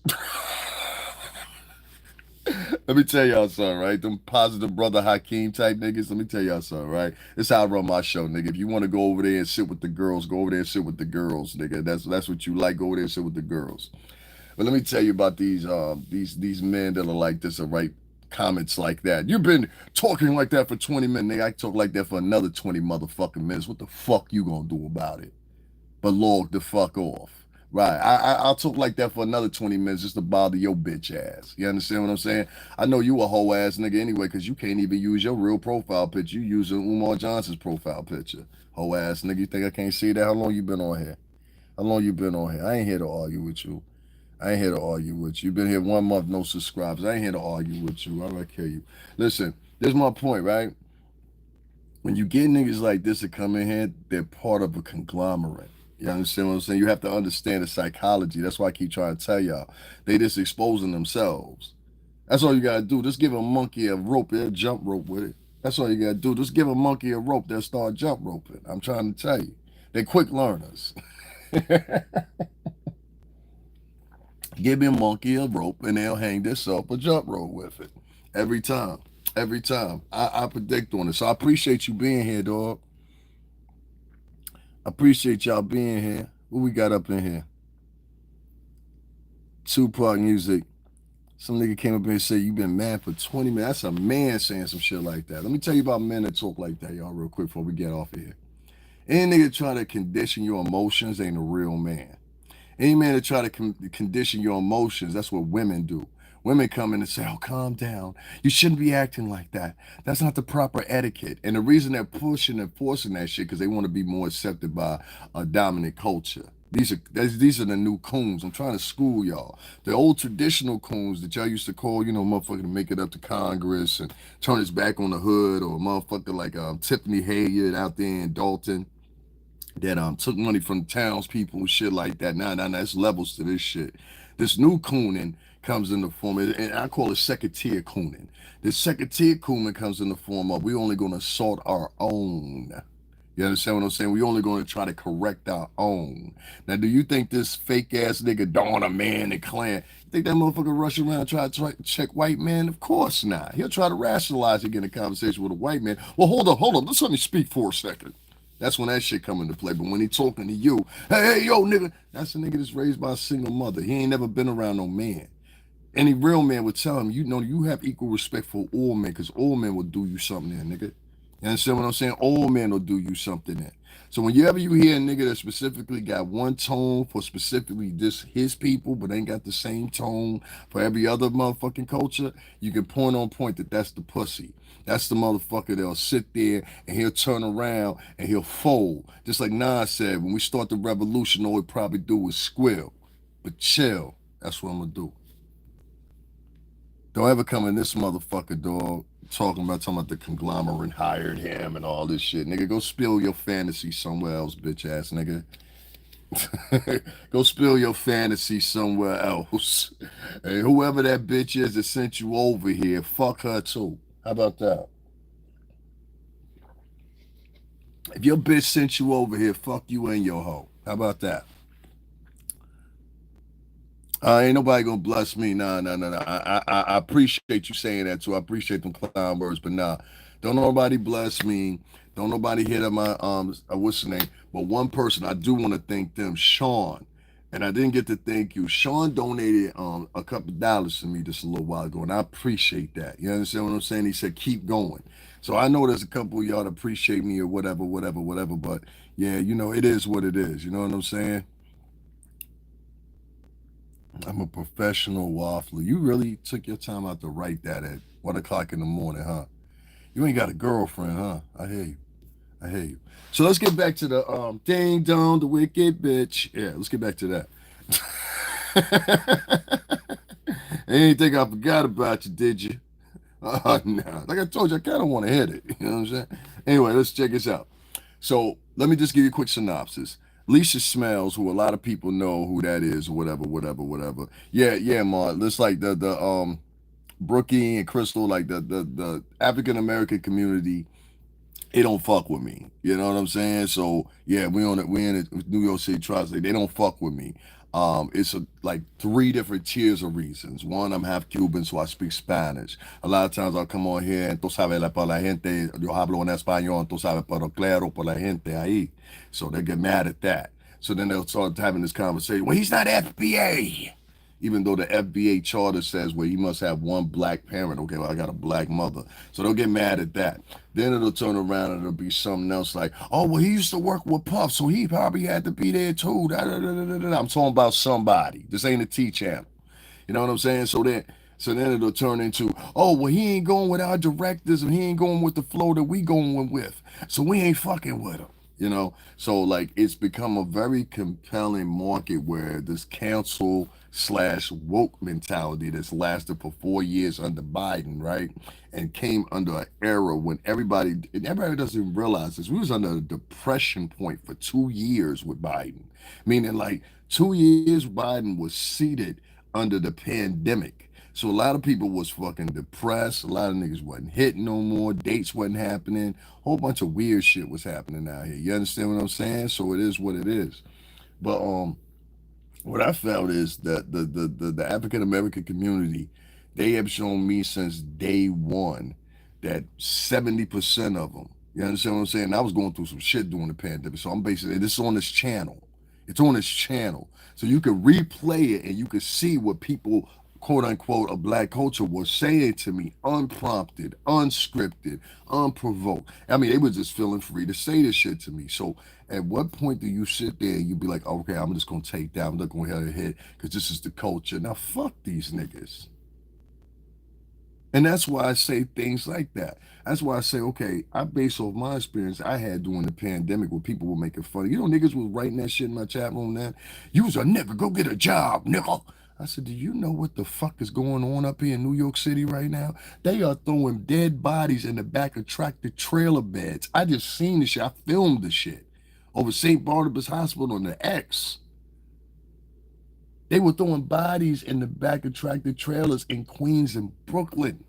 Let me tell y'all something, right? Them positive brother Hakeem type niggas. Let me tell y'all something, right? This is how I run my show, nigga. If you want to go over there and sit with the girls, go over there and sit with the girls, nigga. That's what you like. Go over there and sit with the girls. But let me tell you about these men that are like this or write comments like that. You've been talking like that for 20 minutes, nigga. I talk like that for another 20 motherfucking minutes. What the fuck you gonna do about it? But log the fuck off. Right. I'll talk like that for another 20 minutes just to bother your bitch ass. You understand what I'm saying? I know you a whole ass nigga anyway, because you can't even use your real profile picture. You using Umar Johnson's profile picture. Whole ass nigga. You think I can't see that? How long you been on here? How long you been on here? I ain't here to argue with you. I ain't here to argue with you. You been here 1 month, no subscribers. I ain't here to argue with you. I'm gonna kill you. Listen, this is my point, right? When you get niggas like this that come in here, they're part of a conglomerate. You understand what I'm saying? You have to understand the psychology. That's why I keep trying to tell y'all. They just exposing themselves. That's all you gotta do. Just give a monkey a rope, a jump rope with it. That's all you gotta do. Just give a monkey a rope, they'll start jump roping. I'm trying to tell you. They're quick learners. Give me a monkey a rope and they'll hang themselves a jump rope with it. Every time. Every time. I predict on it. So I appreciate you being here, dog. I appreciate y'all being here. What we got up in here? Tupac music. Some nigga came up here and said, you been mad for 20 minutes. That's a man saying some shit like that. Let me tell you about men that talk like that, y'all, real quick before we get off of here. Any nigga try to condition your emotions ain't a real man. Any man that try to condition your emotions, that's what women do. Women come in and say, oh, calm down. You shouldn't be acting like that. That's not the proper etiquette. And the reason they're pushing and forcing that shit because they want to be more accepted by a dominant culture. These are the new coons. I'm trying to school y'all. The old traditional coons that y'all used to call, motherfucker to make it up to Congress and turn his back on the hood, or a motherfucker like Tiffany Haywood out there in Dalton that took money from townspeople and shit like that. Nah, there's levels to this shit. This new cooning comes in the form, and I call it second tier cooning. This second tier cooning comes in the form of we only gonna assault our own. You understand what I'm saying? We only going to try to correct our own. Now, do you think this fake ass nigga Dawn a man and clan? You think that motherfucker rush around and try to check white man? Of course not. He'll try to rationalize it, get in a conversation with a white man. Well, hold up. Let me speak for a second. That's when that shit come into play. But when he talking to you, hey, yo, nigga, that's a nigga that's raised by a single mother. He ain't never been around no man. Any real man would tell him, you have equal respect for all men, because all men will do you something there, nigga. You understand what I'm saying? All men will do you something there. So whenever you hear a nigga that specifically got one tone for specifically this his people, but ain't got the same tone for every other motherfucking culture, you can point that that's the pussy. That's the motherfucker that'll sit there and he'll turn around and he'll fold. Just like Nas said, when we start the revolution, all we probably do is squeal. But chill. That's what I'm gonna do. Don't ever come in this motherfucker, dog, talking about the conglomerate hired him and all this shit. Nigga, go spill your fantasy somewhere else, bitch ass nigga. Go spill your fantasy somewhere else. And whoever that bitch is that sent you over here, fuck her too. How about that? If your bitch sent you over here, fuck you and your hoe. How about that? Ain't nobody gonna bless me. Nah. I appreciate you saying that too. I appreciate them clown words, but nah, don't nobody bless me. Don't nobody hit up my what's the name? But one person I do want to thank them, Sean. And I didn't get to thank you. Sean donated a couple of dollars to me just a little while ago, and I appreciate that. You understand what I'm saying? He said keep going. So I know there's a couple of y'all that appreciate me or whatever. But yeah, it is what it is. You know what I'm saying? I'm a professional waffler. You really took your time out to write that at 1 o'clock in the morning, huh? You ain't got a girlfriend, huh? I hear you. I hear you. So let's get back to the ding dong, the wicked bitch. Yeah, let's get back to that. Anything I forgot about you, did you? Nah. Like I told you, I kind of want to hit it. You know what I'm saying? Anyway, let's check this out. So let me just give you a quick synopsis. Lisa Smells, who a lot of people know who that is, or whatever. Yeah, Mark. It's like the Brookie and Crystal, like the African American community, it don't fuck with me. You know what I'm saying? So yeah, we in it, New York City Tri-State. They don't fuck with me. It's like three different tiers of reasons. One, I'm half Cuban, so I speak Spanish. A lot of times I'll come on here and tú sabes para la gente, yo hablo en español, tú sabes, pero claro para la gente ahí. So they get mad at that. So then they'll start having this conversation. Well, he's not FBA. Even though the FBA charter says, well, he must have one black parent. Okay, well, I got a black mother. So they'll get mad at that. Then it'll turn around and it'll be something else like, oh, well, he used to work with Puff, so he probably had to be there too. I'm talking about somebody. This ain't a T channel. You know what I'm saying? So then it'll turn into, oh, well, he ain't going with our directors and he ain't going with the flow that we going with. So we ain't fucking with him. So like it's become a very compelling market where this cancel slash woke mentality that's lasted for 4 years under Biden, right? And came under an era when everybody doesn't even realize this. We was under a depression point for 2 years with Biden, meaning like 2 years Biden was seated under the pandemic. So a lot of people was fucking depressed. A lot of niggas wasn't hitting no more. Dates wasn't happening. Whole bunch of weird shit was happening out here. You understand what I'm saying? So it is what it is. But what I found is that the African American community, they have shown me since day one that 70% of them, you understand what I'm saying? I was going through some shit during the pandemic, so I'm basically, this is on this channel. It's on this channel. So you can replay it and you can see what people, quote unquote, of black culture was saying to me unprompted, unscripted, unprovoked. I mean, they were just feeling free to say this shit to me. So at what point do you sit there and you be like, okay, I'm just gonna take that, I'm not gonna hit because this is the culture. Now fuck these niggas. And that's why I say things like that. That's why I say, okay, I base off my experience I had during the pandemic where people were making fun of. You know, niggas was writing that shit in my chat room then. You was a nigga, go get a job, nigga. I said, do you know what the fuck is going on up here in New York City right now? They are throwing dead bodies in the back of tractor trailer beds. I just seen the shit. I filmed the shit over St. Barnabas Hospital on the X. They were throwing bodies in the back of tractor trailers in Queens and Brooklyn.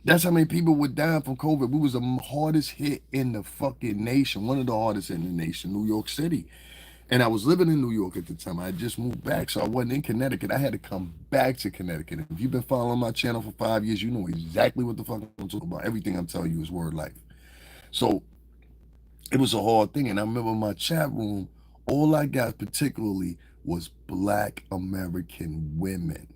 That's how many people were dying from COVID. We was the hardest hit in the fucking nation, one of the hardest in the nation, New York City. And I was living in New York at the time. I had just moved back, so I wasn't in Connecticut. I had to come back to Connecticut. If you've been following my channel for 5 years, you know exactly what the fuck I'm talking about. Everything I'm telling you is word life. So it was a hard thing. And I remember my chat room, all I got particularly was black American women.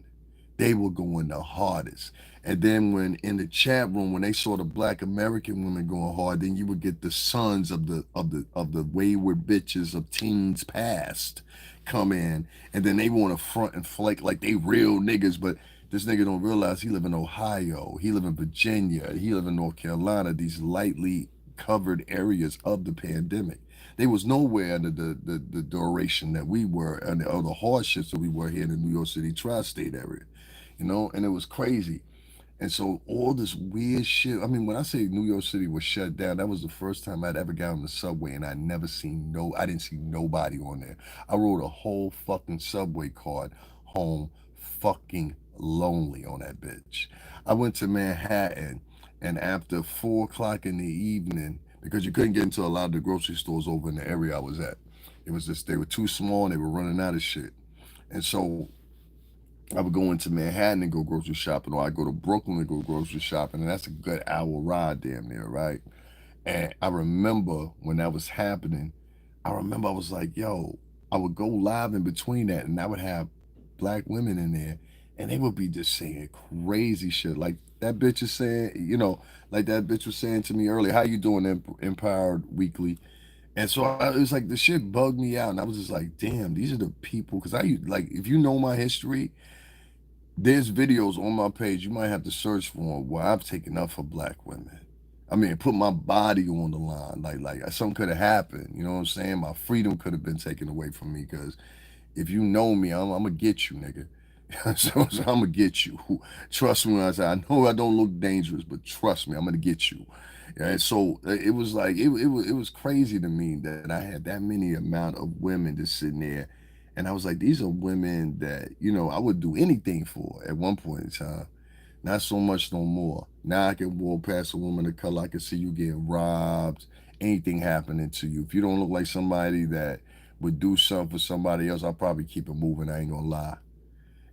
They were going the hardest. And then when in the chat room, when they saw the black American women going hard, then you would get the sons of the wayward bitches of teens past come in, and then they want to front and flake like they real niggas, but this nigga don't realize he live in Ohio, he live in Virginia, he live in North Carolina, these lightly covered areas of the pandemic. They was nowhere under the duration that we were and the other hardships that we were here in the New York City tri-state area, you know, and it was crazy. And so all this weird shit. I mean, when I say New York City was shut down, that was the first time I'd ever got on the subway and I didn't see nobody on there. I rode a whole fucking subway card home fucking lonely on that bitch. I went to Manhattan and after 4 o'clock in the evening, because you couldn't get into a lot of the grocery stores over in the area I was at. It was just, they were too small and they were running out of shit. And so I would go into Manhattan and go grocery shopping, or I go to Brooklyn and go grocery shopping, and that's a good hour ride damn near, right? And I remember when that was happening, I remember I was like, yo, I would go live in between that, and I would have black women in there, and they would be just saying crazy shit. Like that bitch is saying, you know, like that bitch was saying to me earlier, how you doing, Empowered Weekly? And so it was like the shit bugged me out, and I was just like, damn, these are the people. Because like, if you know my history, there's videos on my page you might have to search for where I've taken up for black women. I mean, put my body on the line. Like something could have happened. You know what I'm saying? My freedom could have been taken away from me because if you know me, I'm gonna get you, nigga. So I'm gonna get you. Trust me when I say I know I don't look dangerous, but trust me, I'm gonna get you. And so it was like it was crazy to me that I had that many amount of women just sitting there, and I was like, these are women that I would do anything for at one point in time. Not so much no more. Now I can walk past a woman of color, I can see you getting robbed, anything happening to you. If you don't look like somebody that would do something for somebody else, I'll probably keep it moving. I ain't gonna lie.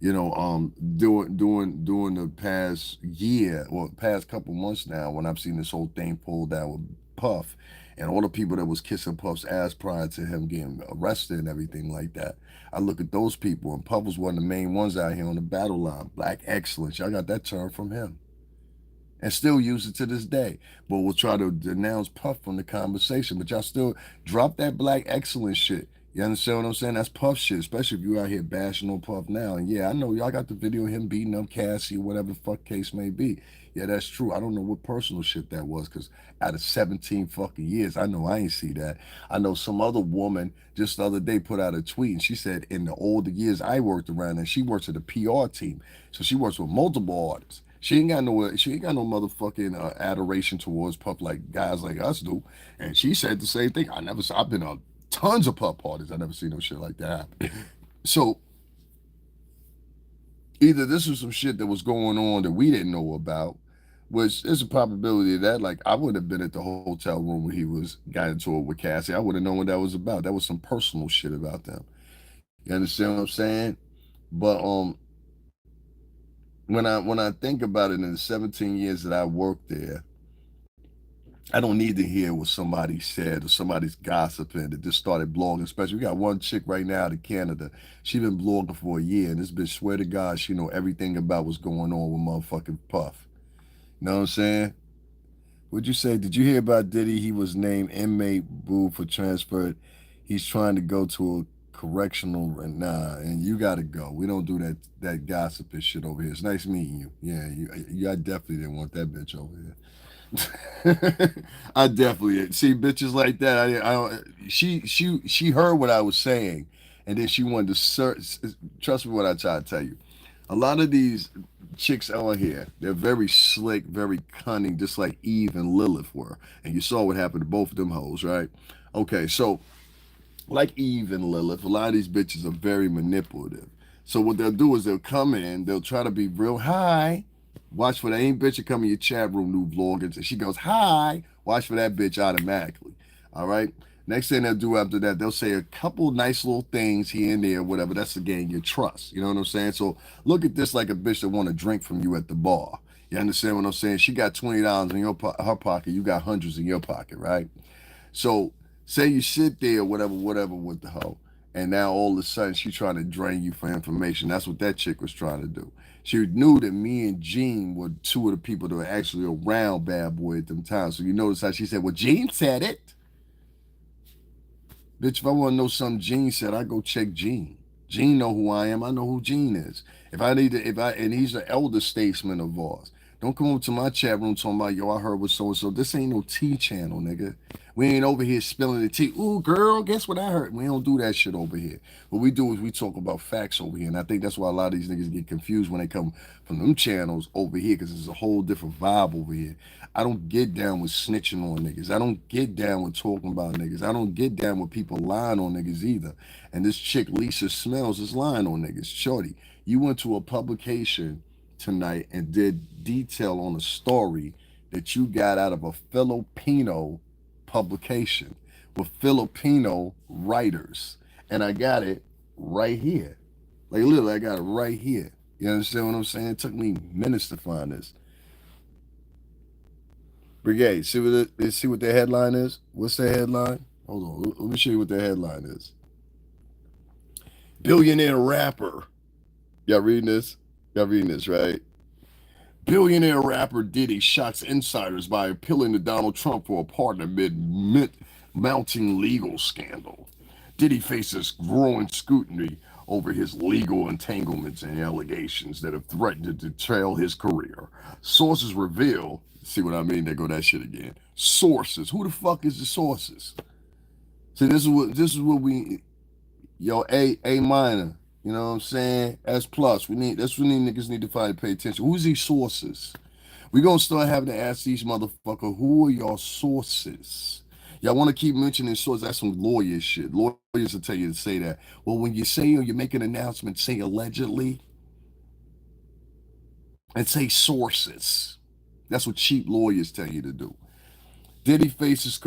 During the past year or past couple months now, when I've seen this whole thing pulled out with Puff and all the people that was kissing Puff's ass prior to him getting arrested and everything like that, I look at those people, and Puff was one of the main ones out here on the battle line. Black excellence, y'all got that term from him and still use it to this day. But we'll try to denounce Puff from the conversation. But y'all still drop that black excellence shit. You understand what I'm saying? That's Puff shit, especially if you out here bashing on Puff now. And yeah, I know y'all got the video of him beating up Cassie, whatever the fuck case may be. Yeah, that's true. I don't know what personal shit that was, because out of 17 fucking years, I know I ain't see that. I know some other woman just the other day put out a tweet, and she said in the older years I worked around, and she works at a PR team. So she works with multiple artists. She ain't got no motherfucking adoration towards Puff like guys like us do. And she said the same thing. I've been on tons of Puff parties. I never seen no shit like that happen. So Either this was some shit that was going on that we didn't know about, which there's a probability of that. Like I would have been at the hotel room when he was got into it with Cassie. I would have known what that was about. That was some personal shit about them. You understand what I'm saying? But when I think about it, in the 17 years that I worked there, I don't need to hear what somebody said or somebody's gossiping that just started blogging. Especially, we got one chick right now out of Canada. She been blogging for a year, and this bitch swear to God she know everything about what's going on with motherfucking Puff. You know what I'm saying? What'd you say? Did you hear about Diddy? He was named inmate boo for transfer. He's trying to go to a correctional. Nah, and you gotta go. We don't do that gossiping shit over here. It's nice meeting you. Yeah, I definitely didn't want that bitch over here. I definitely see bitches like that. I don't. She heard what I was saying, and then she wanted to search. Trust me, what I try to tell you. A lot of these chicks out here, they're very slick, very cunning, just like Eve and Lilith were. And you saw what happened to both of them hoes, right? Okay, so like Eve and Lilith, a lot of these bitches are very manipulative. So what they'll do is they'll come in, they'll try to be real hi. Watch for that ain't bitch to come in your chat room, new vloggers. And she goes, hi. Watch for that bitch automatically. All right. Next thing they'll do after that, they'll say a couple nice little things here and there, whatever. That's to gain your trust. You know what I'm saying? So look at this like a bitch that want to drink from you at the bar. You understand what I'm saying? She got $20 in her pocket. You got hundreds in your pocket, right? So say you sit there, whatever, whatever with the hoe, and now all of a sudden she trying to drain you for information. That's what that chick was trying to do. She knew that me and Gene were two of the people that were actually around Bad Boy at them times. So you notice how she said, "Well, Gene said it." Bitch, if I want to know something Gene said, I go check Gene. Gene know who I am. I know who Gene is. If I need to, if I and he's an elder statesman of ours. Don't come over to my chat room talking about, yo, I heard what so and so. This ain't no tea channel, nigga. We ain't over here spilling the tea. Ooh, girl, guess what I heard? We don't do that shit over here. What we do is we talk about facts over here. And I think that's why a lot of these niggas get confused when they come from them channels over here, because it's a whole different vibe over here. I don't get down with snitching on niggas. I don't get down with talking about niggas. I don't get down with people lying on niggas either. And this chick, Lisa Smells, is lying on niggas. Shorty, you went to a publication tonight and did detail on a story that you got out of a Filipino publication with Filipino writers. And I got it right here. Like literally, I got it right here. You understand what I'm saying? It took me minutes to find this. Brigade, see what their headline is? What's their headline? Hold on, let me show you what their headline is. Billionaire rapper. Y'all reading this? Y'all reading this, right? Billionaire rapper Diddy shocks insiders by appealing to Donald Trump for a partner amid mounting legal scandal. Diddy faces growing scrutiny over his legal entanglements and allegations that have threatened to derail his career. Sources reveal, see what I mean? There go that shit again. Sources. Who the fuck is the sources? See, this is what we yo, A minor. You know what I'm saying? S plus. That's what we need niggas need to find and pay attention. Who's these sources? We gonna start having to ask these motherfuckers, who are your sources? Y'all want to keep mentioning sources? That's some lawyer shit. Lawyers will tell you to say that. Well, when you say or you make an announcement, say allegedly and say sources. That's what cheap lawyers tell you to do. Diddy faces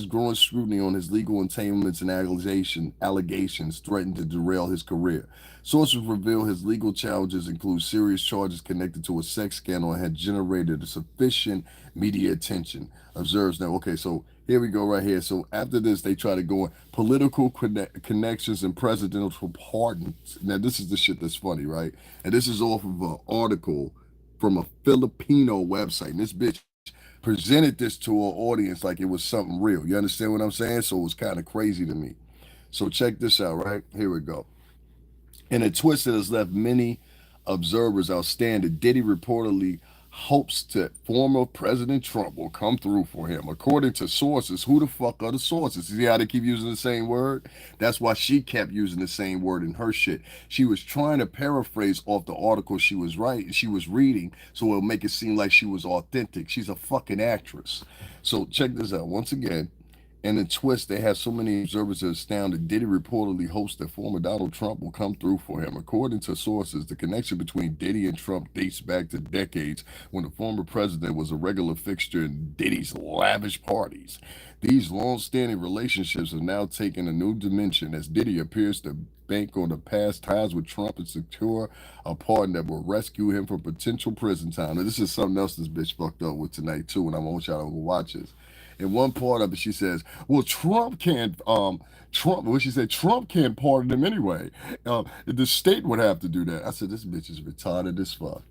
growing scrutiny on his legal entanglements and allegations threatened to derail his career. Sources reveal his legal challenges include serious charges connected to a sex scandal and had generated sufficient media attention. Observes now. Okay, so here we go right here. So after this, they try to go in political connections and presidential pardons. Now this is the shit that's funny, right? And this is off of an article from a Filipino website. And this bitch presented this to our audience like it was something real. You understand what I'm saying? So it was kind of crazy to me. So check this out, right? Here we go. In a twist that has left many observers outstanding, Diddy reportedly hopes that former President Trump will come through for him. According to sources, who the fuck are the sources? See how they keep using the same word? That's why she kept using the same word in her shit. She was trying to paraphrase off the article she was reading, so it'll make it seem like she was authentic. She's a fucking actress. So check this out. Once again, And the twist, they have so many observers that are astounded. Diddy reportedly hopes that former Donald Trump will come through for him. According to sources, the connection between Diddy and Trump dates back to decades when the former president was a regular fixture in Diddy's lavish parties. These long-standing relationships have now taken a new dimension as Diddy appears to bank on the past ties with Trump and secure a pardon that will rescue him from potential prison time. And this is something else this bitch fucked up with tonight too, and I want y'all to watch this. In one part of it, she says, "Well, Trump can't. Trump. Well, she said Trump can't pardon him anyway. The state would have to do that." I said, "This bitch is retarded as fuck."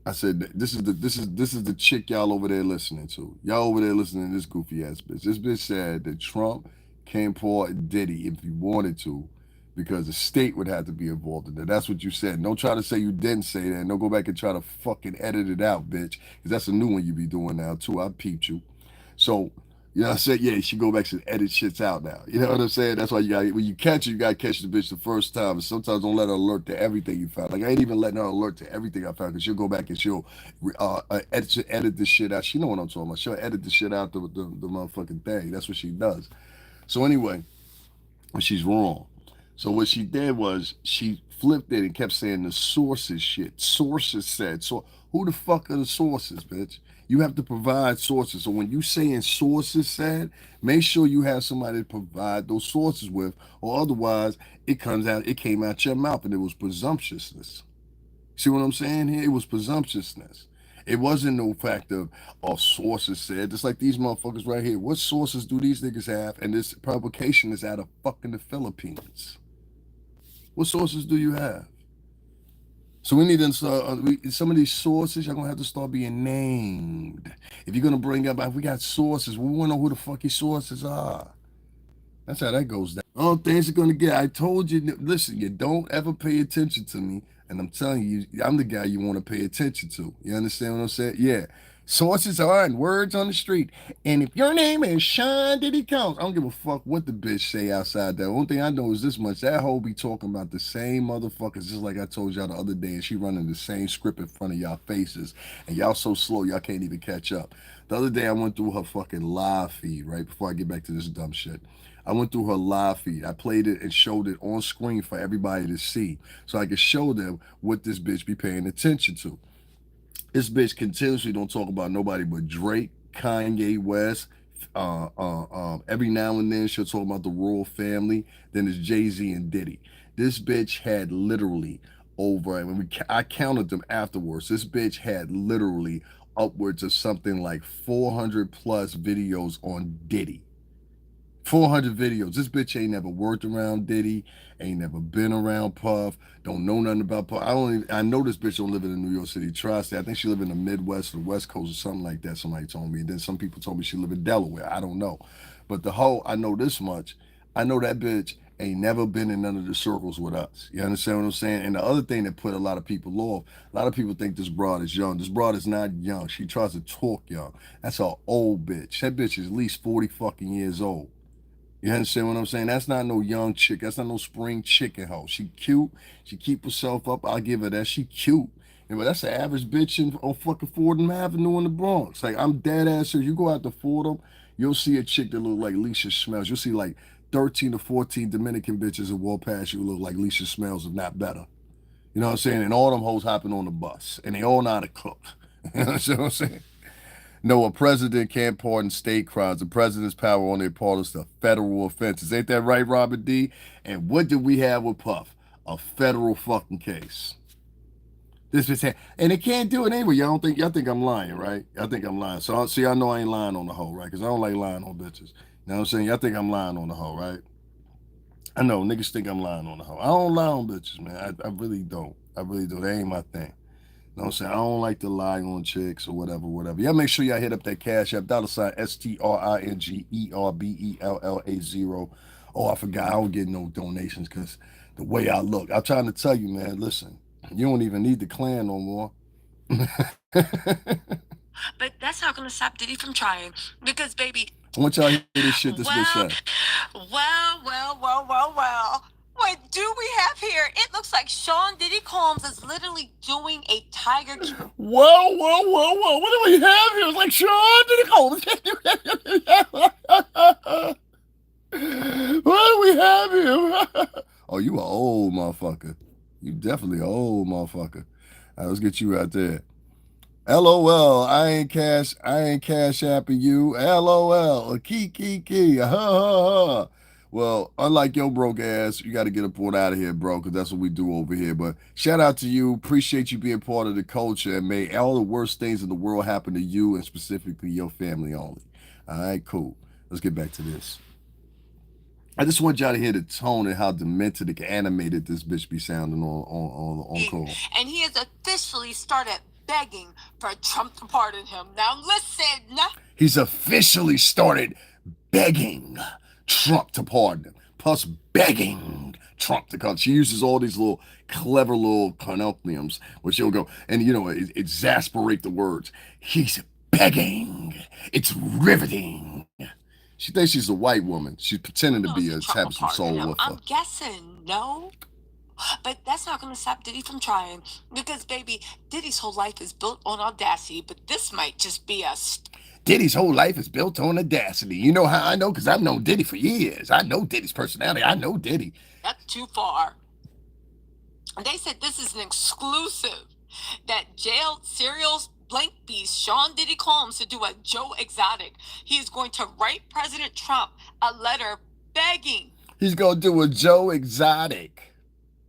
I said, "This is the chick y'all over there listening to. Y'all over there listening to this goofy ass bitch. This bitch said that Trump can't pardon Diddy if he wanted to." Because the state would have to be involved in that. That's what you said. Don't try to say you didn't say that. And don't go back and try to fucking edit it out, bitch. Because that's a new one you be doing now, too. I peeped you. So, you know, I said, yeah, she go back and edit shits out now. You know what I'm saying? That's why you got when you catch her, you gotta catch the bitch the first time. And sometimes don't let her alert to everything you found. Like I ain't even letting her alert to everything I found because she'll go back and she'll edit this shit out. She know what I'm talking about. She'll edit the shit out the motherfucking thing. That's what she does. So anyway, she's wrong. So what she did was she flipped it and kept saying the sources shit. Sources said. So who the fuck are the sources, bitch? You have to provide sources. So when you saying sources said, make sure you have somebody to provide those sources with, or otherwise it came out your mouth and it was presumptuousness. See what I'm saying here? It was presumptuousness. It wasn't no fact of sources said. Just like these motherfuckers right here. What sources do these niggas have? And this publication is out of fucking the Philippines. What sources do you have? So we need to start, some of these sources, you're going to have to start being named. If you're going to bring up, we got sources, we want to know who the fuck your sources are. That's how that goes down. Oh, things are going to get, I told you, listen, you don't ever pay attention to me. And I'm telling you, I'm the guy you want to pay attention to. You understand what I'm saying? Yeah. Sources are and words on the street. And if your name is Sean Diddy Counts, I don't give a fuck what the bitch say outside that. One thing I know is this much. That hoe be talking about the same motherfuckers, just like I told y'all the other day, and she running the same script in front of y'all faces. And y'all so slow, y'all can't even catch up. The other day I went through her fucking live feed, right? Before I get back to this dumb shit. I went through her live feed. I played it and showed it on screen for everybody to see. So I could show them what this bitch be paying attention to. This bitch continuously don't talk about nobody but Drake, Kanye West. Every now and then she'll talk about the royal family. Then it's Jay-Z and Diddy. This bitch had literally over, and I counted them afterwards. This bitch had literally upwards of something like 400 plus videos on Diddy. 400 videos. This bitch ain't never worked around Diddy, ain't never been around Puff, don't know nothing about Puff. I know this bitch don't live in the New York City tri-state. I think she live in the Midwest or the West Coast or something like that, somebody told me. And then some people told me she live in Delaware. I don't know. But the whole, I know this much. I know that bitch ain't never been in none of the circles with us. You understand what I'm saying? And the other thing that put a lot of people off, a lot of people think this broad is young. This broad is not young. She tries to talk young. That's an old bitch. That bitch is at least 40 fucking years old. You understand what I'm saying? That's not no young chick. That's not no spring chicken hoe. She cute. She keep herself up. I'll give her that. She cute. But that's an average bitch on fucking Fordham Avenue in the Bronx. Like, I'm dead ass serious. You go out to Fordham, you'll see a chick that look like Lisa Smells. You'll see like 13 to 14 Dominican bitches that walk past you look like Lisa Smells, if not better. You know what I'm saying? And all them hoes hopping on the bus. And they all know how to cook. You know what I'm saying? No, a president can't pardon state crimes. The president's power on their part is the federal offenses. Ain't that right, Robert D? And what did we have with Puff? A federal fucking case. This just and they can't do it anyway. Y'all think I'm lying, right? Y'all think I'm lying. So see, I know I ain't lying on the hoe, right? Because I don't like lying on bitches. You know what I'm saying? Y'all think I'm lying on the hoe, right? I know niggas think I'm lying on the hoe. I don't lie on bitches, man. I really don't. I really do. That ain't my thing. You know what I'm saying? I don't like to lie on chicks or whatever, whatever. Y'all make sure y'all hit up that Cash App, $ STRINGERBELLA0. Oh, I forgot. I don't get no donations because the way I look. I'm trying to tell you, man, listen, you don't even need the clan no more. But that's not gonna stop Diddy from trying. Because, baby, I want y'all to hear this shit this bitch well, say. well, well, well, well, well. What do we have here? It looks like Sean Diddy Combs is literally doing a tiger. Whoa, whoa, whoa, whoa! What do we have here? It's like Sean Diddy. What do we have here? Oh, you an old motherfucker. You definitely an old motherfucker. All right, let's get you right there. LOL, I ain't cash apping you. LOL, key. Ha ha ha. Well, unlike your broke ass, you got to get up on out of here, bro, because that's what we do over here. But shout out to you. Appreciate you being part of the culture, and may all the worst things in the world happen to you and specifically your family only. All right, cool. Let's get back to this. I just want y'all to hear the tone and how demented and animated this bitch be sounding on call. And he has officially started begging for Trump to pardon him. Now listen. He's officially started begging Trump to pardon him. Plus begging Trump to come. She uses all these little clever little colloquiums where she'll go and exasperate the words. He's begging. It's riveting. She thinks she's a white woman. She's pretending to be a having some soul with her. I'm guessing no. But that's not going to stop Diddy from trying. Because, baby, Diddy's whole life is built on audacity. But this might just be a... Diddy's whole life is built on audacity. You know how I know? Because I've known Diddy for years. I know Diddy's personality. I know Diddy. That's too far. They said this is an exclusive. That jailed serial blank beast Sean Diddy Combs to do a Joe Exotic. He is going to write President Trump a letter begging. He's going to do a Joe Exotic.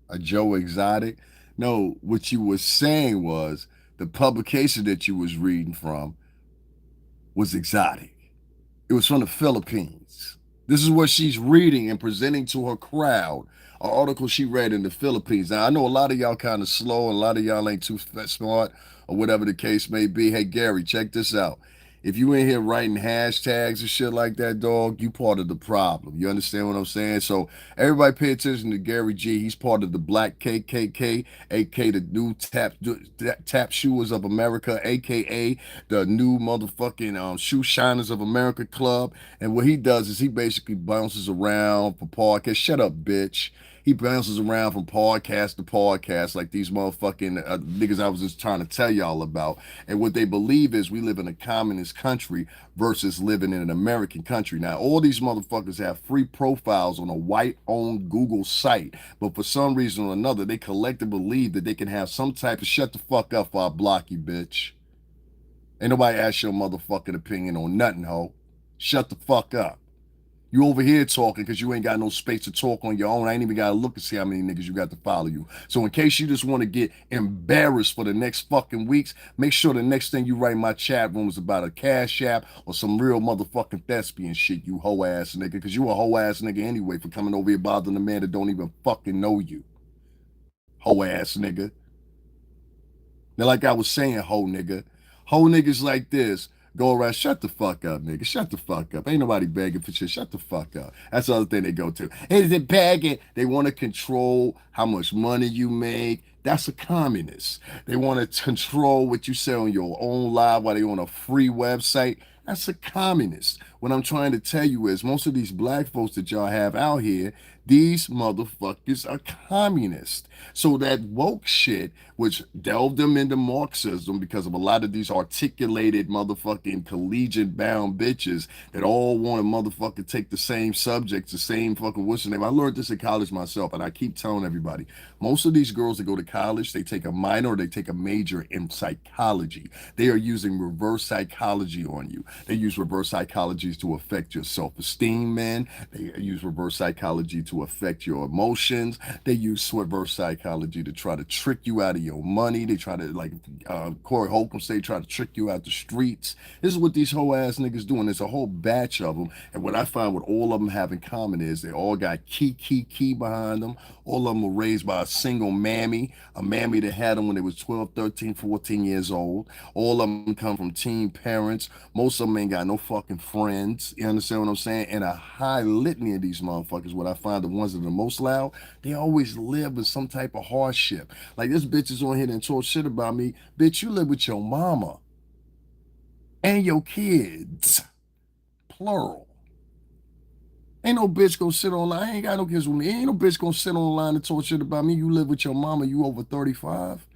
A Joe Exotic? No, what you were saying was the publication that you was reading from was exotic. It was from the Philippines. This is what she's reading and presenting to her crowd. An article she read in the Philippines. Now, I know a lot of y'all kind of slow and a lot of y'all ain't too smart or whatever the case may be. Hey, Gary, check this out. If you in here writing hashtags and shit like that, dog, you part of the problem. You understand what I'm saying? So everybody pay attention to Gary G. He's part of the Black KKK, aka the new tap shoers of America, aka the new motherfucking shoe shiners of America club. And what he does is he basically bounces around for podcasts. Shut up, bitch. He bounces around from podcast to podcast like these motherfucking niggas I was just trying to tell y'all about. And what they believe is we live in a communist country versus living in an American country. Now, all these motherfuckers have free profiles on a white-owned Google site, but for some reason or another, they collectively believe that they can have some type of shut the fuck up or I block you, bitch. Ain't nobody ask your motherfucking opinion on nothing, ho. Shut the fuck up. You over here talking because you ain't got no space to talk on your own. I ain't even got to look and see how many niggas you got to follow you. So in case you just want to get embarrassed for the next fucking weeks, make sure the next thing you write in my chat room is about a cash app or some real motherfucking thespian shit, you hoe ass nigga. Because you a hoe ass nigga anyway for coming over here bothering a man that don't even fucking know you. Hoe ass nigga. Now like I was saying, hoe nigga. Hoe niggas like this go around, shut the fuck up, nigga. Shut the fuck up. Ain't nobody begging for shit. Shut the fuck up. That's the other thing they go to. Is it begging? They want to control how much money you make. That's a communist. They want to control what you say on your own live while they on a free website. That's a communist. What I'm trying to tell you is most of these black folks that y'all have out here, these motherfuckers are communists. So that woke shit, which delved them into Marxism because of a lot of these articulated motherfucking collegiate bound bitches that all want to motherfucking take the same subjects, the same fucking what's the name. I learned this in college myself, and I keep telling everybody, most of these girls that go to college, they take a minor or they take a major in psychology. They are using reverse psychology on you. They use reverse psychology to affect your self-esteem, man. They use reverse psychology to affect your emotions. They use reverse psychology to try to trick you out of your money. They try to, like Corey Holcomb say, try to trick you out the streets. This is what these whole ass niggas doing. There's a whole batch of them. And what I find what all of them have in common is they all got key behind them. All of them were raised by a single mammy, a mammy that had them when they was 12, 13, 14 years old. All of them come from teen parents. Most of them ain't got no fucking friends. You understand what I'm saying? And a high litany of these motherfuckers, what I find the ones that are the most loud, they always live with some type of hardship. Like this bitch is on here and talk shit about me. Bitch, you live with your mama and your kids. Plural. Ain't no bitch gonna sit online. I ain't got no kids with me. Ain't no bitch gonna sit online and talk shit about me. You live with your mama, you over 35.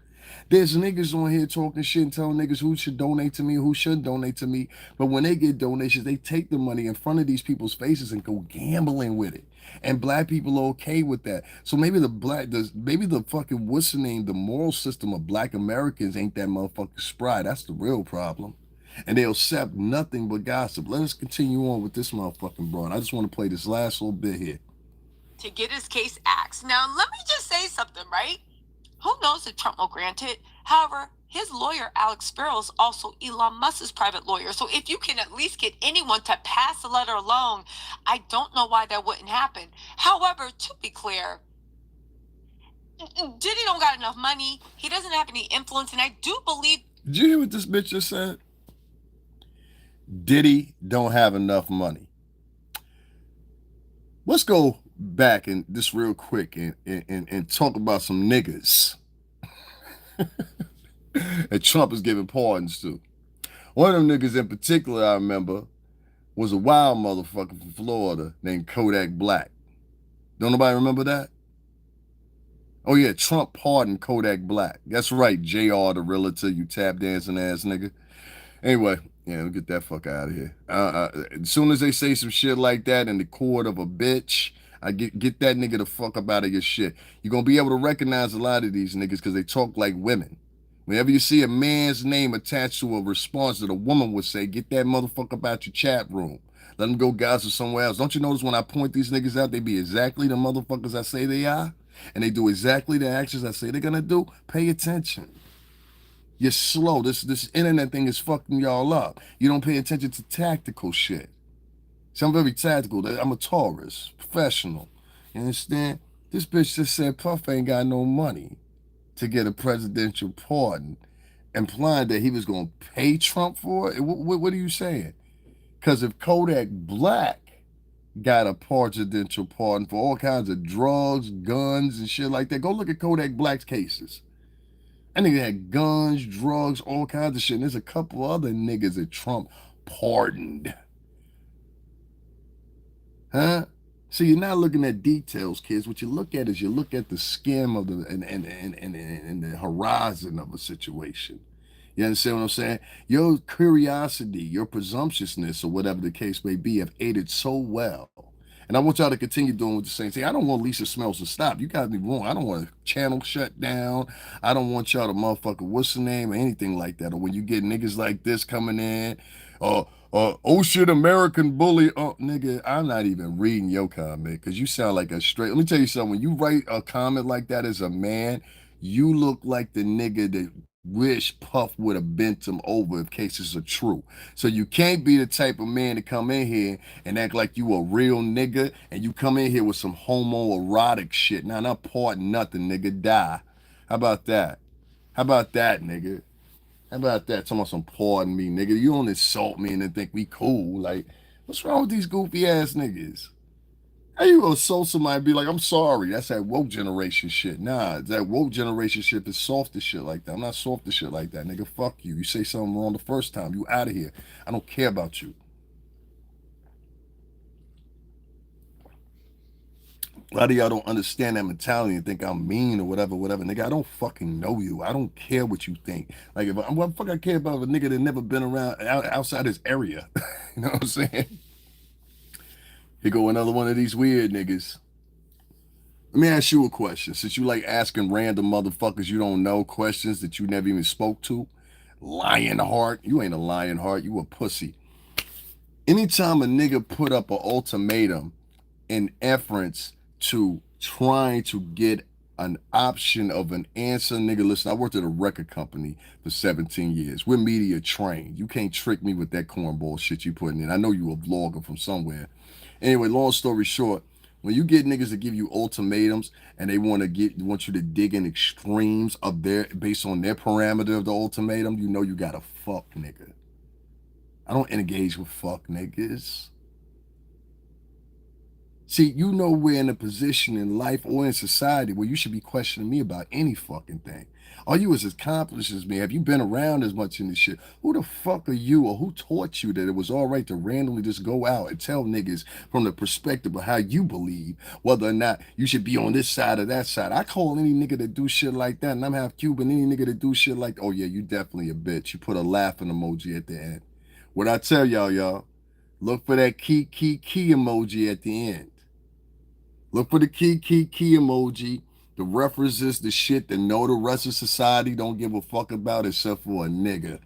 There's niggas on here talking shit and telling niggas who should donate to me, who shouldn't donate to me. But when they get donations, they take the money in front of these people's faces and go gambling with it. And black people are okay with that. So maybe maybe the fucking what's the name, the moral system of black Americans ain't that motherfucking spry. That's the real problem. And they'll accept nothing but gossip. Let us continue on with this motherfucking broad. I just want to play this last little bit here. To get his case axed. Now, let me just say something, right? Who knows if Trump will grant it? However, his lawyer, Alex Sparrow, is also Elon Musk's private lawyer. So if you can at least get anyone to pass the letter alone, I don't know why that wouldn't happen. However, to be clear, Diddy don't got enough money. He doesn't have any influence, and I do believe. Did you hear what this bitch just said? Diddy don't have enough money. Let's go back and just real quick and talk about some niggas that Trump is giving pardons to. One of them niggas in particular I remember was a wild motherfucker from Florida named Kodak Black. Don't nobody remember that? Oh yeah, Trump pardoned Kodak Black. That's right, JR the realtor, you tap dancing ass nigga. Anyway, yeah, we'll get that fuck out of here. As soon as they say some shit like that in the court of a bitch, I get that nigga the fuck up out of your shit. You're gonna be able to recognize a lot of these niggas because they talk like women. Whenever you see a man's name attached to a response that a woman would say, get that motherfucker up out your chat room. Let them go gossip somewhere else. Don't you notice when I point these niggas out, they be exactly the motherfuckers I say they are? And they do exactly the actions I say they're gonna do? Pay attention. You're slow. This internet thing is fucking y'all up. You don't pay attention to tactical shit. See, I'm very tactical. I'm a Taurus, professional. You understand? This bitch just said Puff ain't got no money to get a presidential pardon, implying that he was going to pay Trump for it. What are you saying? Because if Kodak Black got a presidential pardon for all kinds of drugs, guns, and shit like that, go look at Kodak Black's cases. That nigga had guns, drugs, all kinds of shit. And there's a couple other niggas that Trump pardoned. Huh? So you're not looking at details, kids. What you look at is you look at the skim of the and the horizon of a situation. You understand what I'm saying? Your curiosity, your presumptuousness, or whatever the case may be, have aided so well. And I want y'all to continue doing what the same thing. I don't want Lisa Smells to stop. You got me wrong. I don't want a channel shut down. I don't want y'all to motherfucker what's the name or anything like that. Or when you get niggas like this coming in, oh shit, American bully. Oh, nigga, I'm not even reading your comment because you sound like a straight. Let me tell you something. When you write a comment like that as a man, you look like the nigga that wish Puff would have bent him over if cases are true. So you can't be the type of man to come in here and act like you a real nigga and you come in here with some homoerotic shit. Now, not part nothing, nigga. Die. How about that? How about that, nigga? How about that? Talking about some pardon me, nigga. You don't insult me and then think we cool. Like, what's wrong with these goofy ass niggas? How you gonna insult somebody and be like, I'm sorry? That's that woke generation shit. Nah, that woke generation shit is soft as shit like that. I'm not soft as shit like that, nigga. Fuck you. You say something wrong the first time, you out of here. I don't care about you. A lot of y'all don't understand that mentality and think I'm mean or whatever, whatever. Nigga, I don't fucking know you. I don't care what you think. Like, if what the fuck I care about a nigga that never been around outside his area? You know what I'm saying? Here go another one of these weird niggas. Let me ask you a question. Since you like asking random motherfuckers you don't know questions that you never even spoke to, Lionheart, you ain't a Lionheart, you a pussy. Anytime a nigga put up an ultimatum in efforts to trying to get an option of an answer, nigga, listen, I worked at a record company for 17 years. We're media trained. You can't trick me with that cornball shit you putting in. I know you a vlogger from somewhere. Anyway, long story short, when you get niggas to give you ultimatums and they want you to dig in extremes of their based on their parameter of the ultimatum, you know you got a fuck nigga. I don't engage with fuck niggas. See, you know we're in a position in life or in society where you should be questioning me about any fucking thing. Are you as accomplished as me? Have you been around as much in this shit? Who the fuck are you, or who taught you that it was all right to randomly just go out and tell niggas from the perspective of how you believe whether or not you should be on this side or that side? I call any nigga that do shit like that, and I'm half Cuban, any nigga that do shit like, oh yeah, you definitely a bitch. You put a laughing emoji at the end. What I tell y'all, look for that key emoji at the end. Look for the key emoji. The references the shit that know the rest of society don't give a fuck about except for a nigga.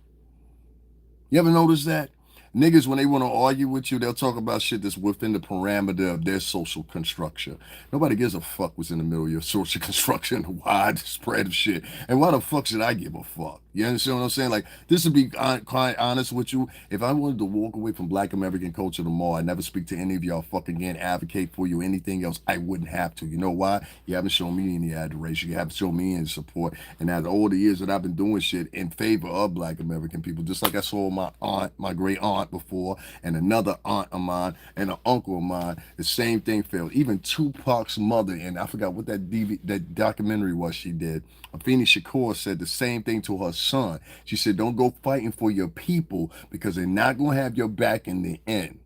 You ever notice that? Niggas, when they want to argue with you, they'll talk about shit that's within the parameter of their social construction. Nobody gives a fuck what's in the middle of your social construction, the wide spread of shit. And why the fuck should I give a fuck? You understand what I'm saying? Like, this would be quite honest with you. If I wanted to walk away from Black American culture tomorrow, I never speak to any of y'all fucking again, advocate for you, anything else, I wouldn't have to. You know why? You haven't shown me any adoration. You haven't shown me any support. And after all the years that I've been doing shit in favor of Black American people, just like I saw my aunt, my great aunt before, and another aunt of mine, and an uncle of mine, the same thing failed. Even Tupac's mother, and I forgot what that documentary was she did. Afeni Shakur said the same thing to her son. She said, don't go fighting for your people because they're not going to have your back in the end.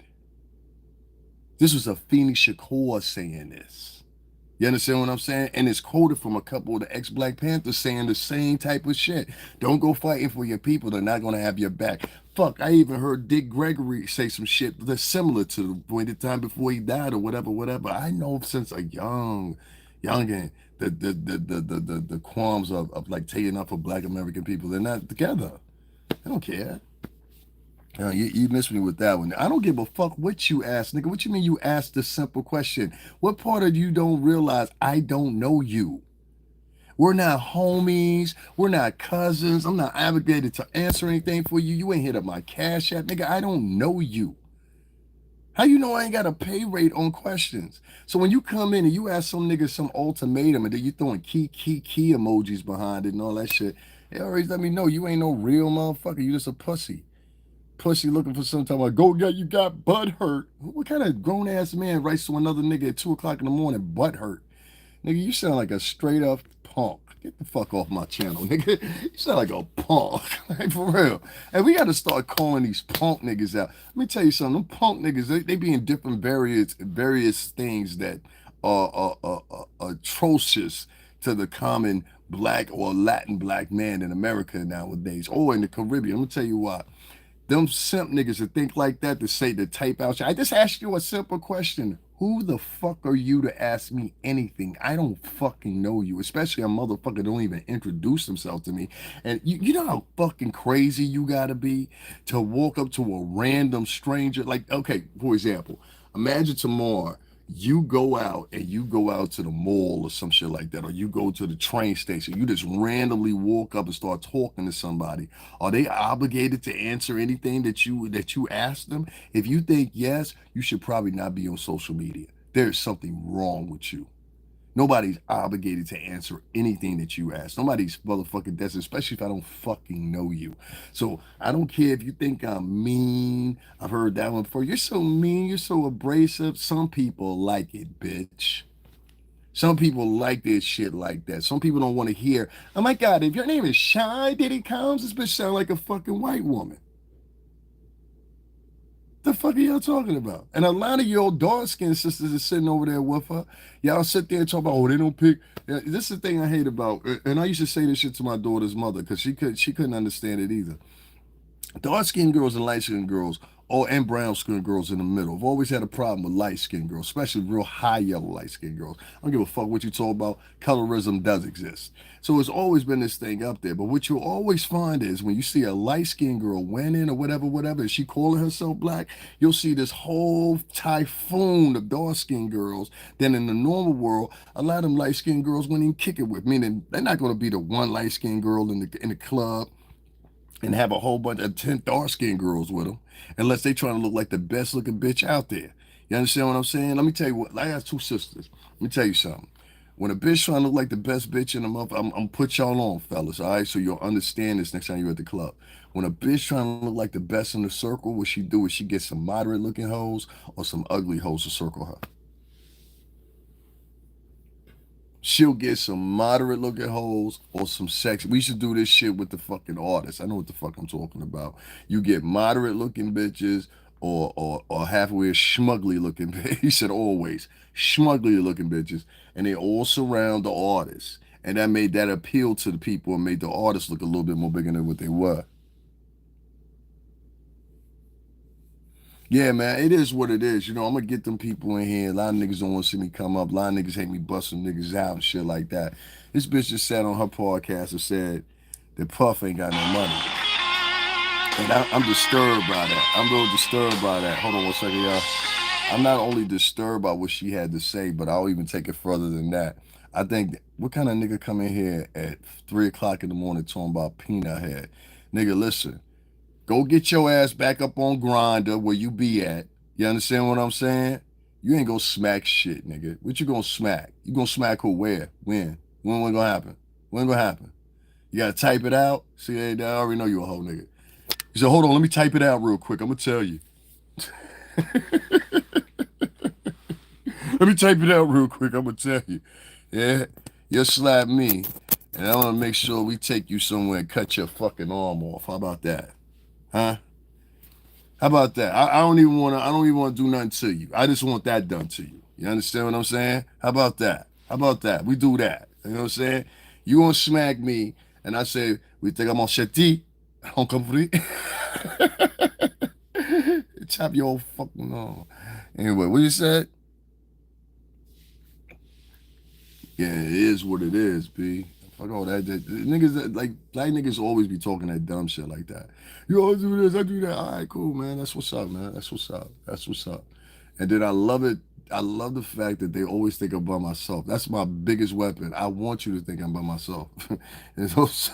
This was Afeni Shakur saying this. You understand what I'm saying? And it's quoted from a couple of the ex-Black Panthers saying the same type of shit. Don't go fighting for your people. They're not going to have your back. Fuck, I even heard Dick Gregory say some shit that's similar to the point of time before he died or whatever. I know since a youngin, the qualms of like taking up for Black American people. They're not together. I don't care. You missed me with that one. I don't give a fuck what you ask, nigga. What you mean you asked the simple question? What part of you don't realize I don't know you? We're not homies. We're not cousins. I'm not obligated to answer anything for you. You ain't hit up my cash app, nigga. I don't know you. How you know I ain't got a pay rate on questions? So when you come in and you ask some nigga some ultimatum and then you throwing key emojis behind it and all that shit, they always let me know you ain't no real motherfucker. You just a pussy looking for some time like, go get you got butt hurt. What kind of grown ass man writes to another nigga at 2 o'clock in the morning, butt hurt? Nigga, you sound like a straight up punk. Get the fuck off my channel, nigga. You sound like a punk. Like, for real. And we got to start calling these punk niggas out. Let me tell you something. Them punk niggas, they be in different various things that are atrocious to the common Black or Latin Black man in America nowadays, or in the Caribbean. Let me tell you why. Them simp niggas that think like that, to say, to type out shit. I just asked you a simple question. Who the fuck are you to ask me anything? I don't fucking know you, especially a motherfucker don't even introduce themselves to me. And you know how fucking crazy you gotta be to walk up to a random stranger? Like, okay, for example, imagine tomorrow you go out to the mall or some shit like that, or you go to the train station, you just randomly walk up and start talking to somebody. Are they obligated to answer anything that you ask them? If you think yes, you should probably not be on social media. There's something wrong with you. Nobody's obligated to answer anything that you ask. Nobody's motherfucking desperate, especially if I don't fucking know you. So I don't care if you think I'm mean. I've heard that one before. You're so mean. You're so abrasive. Some people like it, bitch. Some people like this shit like that. Some people don't want to hear, oh my God, if your name is Shy Diddy Combs, this bitch sound like a fucking white woman. The fuck are y'all talking about? And a lot of your dark skinned sisters are sitting over there with her. Y'all sit there and talk about, oh, they don't pick. This is the thing I hate about, and I used to say this shit to my daughter's mother because she couldn't understand it either. Dark skinned girls and light skinned girls, and brown skinned girls in the middle. I've always had a problem with light skinned girls, especially real high yellow light skinned girls. I don't give a fuck what you talk about. Colorism does exist. So it's always been this thing up there. But what you'll always find is when you see a light skinned girl winning or whatever, and she calling herself black, you'll see this whole typhoon of dark skinned girls. Then in the normal world, a lot of them light skinned girls wouldn't even kick it with, meaning they're not going to be the one light skinned girl in the club and have a whole bunch of 10 dark skinned girls with them, unless they trying to look like the best looking bitch out there. You understand what I'm saying? Let me tell you what, I got two sisters. Let me tell you something. When a bitch trying to look like the best bitch in the month, I'm put y'all on, fellas, all right? So you'll understand this next time you're at the club. When a bitch trying to look like the best in the circle, what she do is she gets some moderate looking hoes or some ugly hoes to circle her. She'll get some moderate looking hoes or some sex. We should do this shit with the fucking artists. I know what the fuck I'm talking about. You get moderate looking bitches or halfway schmugly looking bitches. He said always schmugly looking bitches, and they all surround the artists. And that made that appeal to the people and made the artists look a little bit more bigger than what they were. Yeah, man, it is what it is. You know, I'm gonna get them people in here. A lot of niggas don't want to see me come up. A lot of niggas hate me busting niggas out and shit like that. This bitch just sat on her podcast and said that Puff ain't got no money. And I'm disturbed by that. I'm real disturbed by that. Hold on one second, y'all. I'm not only disturbed by what she had to say, but I'll even take it further than that. I think, what kind of nigga come in here at 3 o'clock in the morning talking about peanut head? Nigga, listen. Go get your ass back up on Grindr where you be at. You understand what I'm saying? You ain't gonna smack shit, nigga. What you gonna smack? You gonna smack who? Where? When? When gonna happen? When gonna happen? You gotta type it out? See, I already know you a whole nigga. He said, hold on, let me type it out real quick. I'm gonna tell you. Let me type it out real quick. I'm gonna tell you. Yeah? You'll slap me. And I wanna make sure we take you somewhere and cut your fucking arm off. How about that? Huh? How about that? I don't even want to. I don't even want to do nothing to you. I just want that done to you. You understand what I'm saying? How about that? How about that? We do that. You know what I'm saying? You gonna smack me, and I say we think I'm on chati, on compris. Chop your fucking arm. Anyway, what you said? Yeah, it is what it is, B. Fuck all that niggas like black niggas always be talking that dumb shit like that. You always do this, I do that. All right, cool, man. That's what's up, man. That's what's up. That's what's up. And then I love it. I love the fact that they always think I'm by myself. That's my biggest weapon. I want you to think I'm by myself. And those,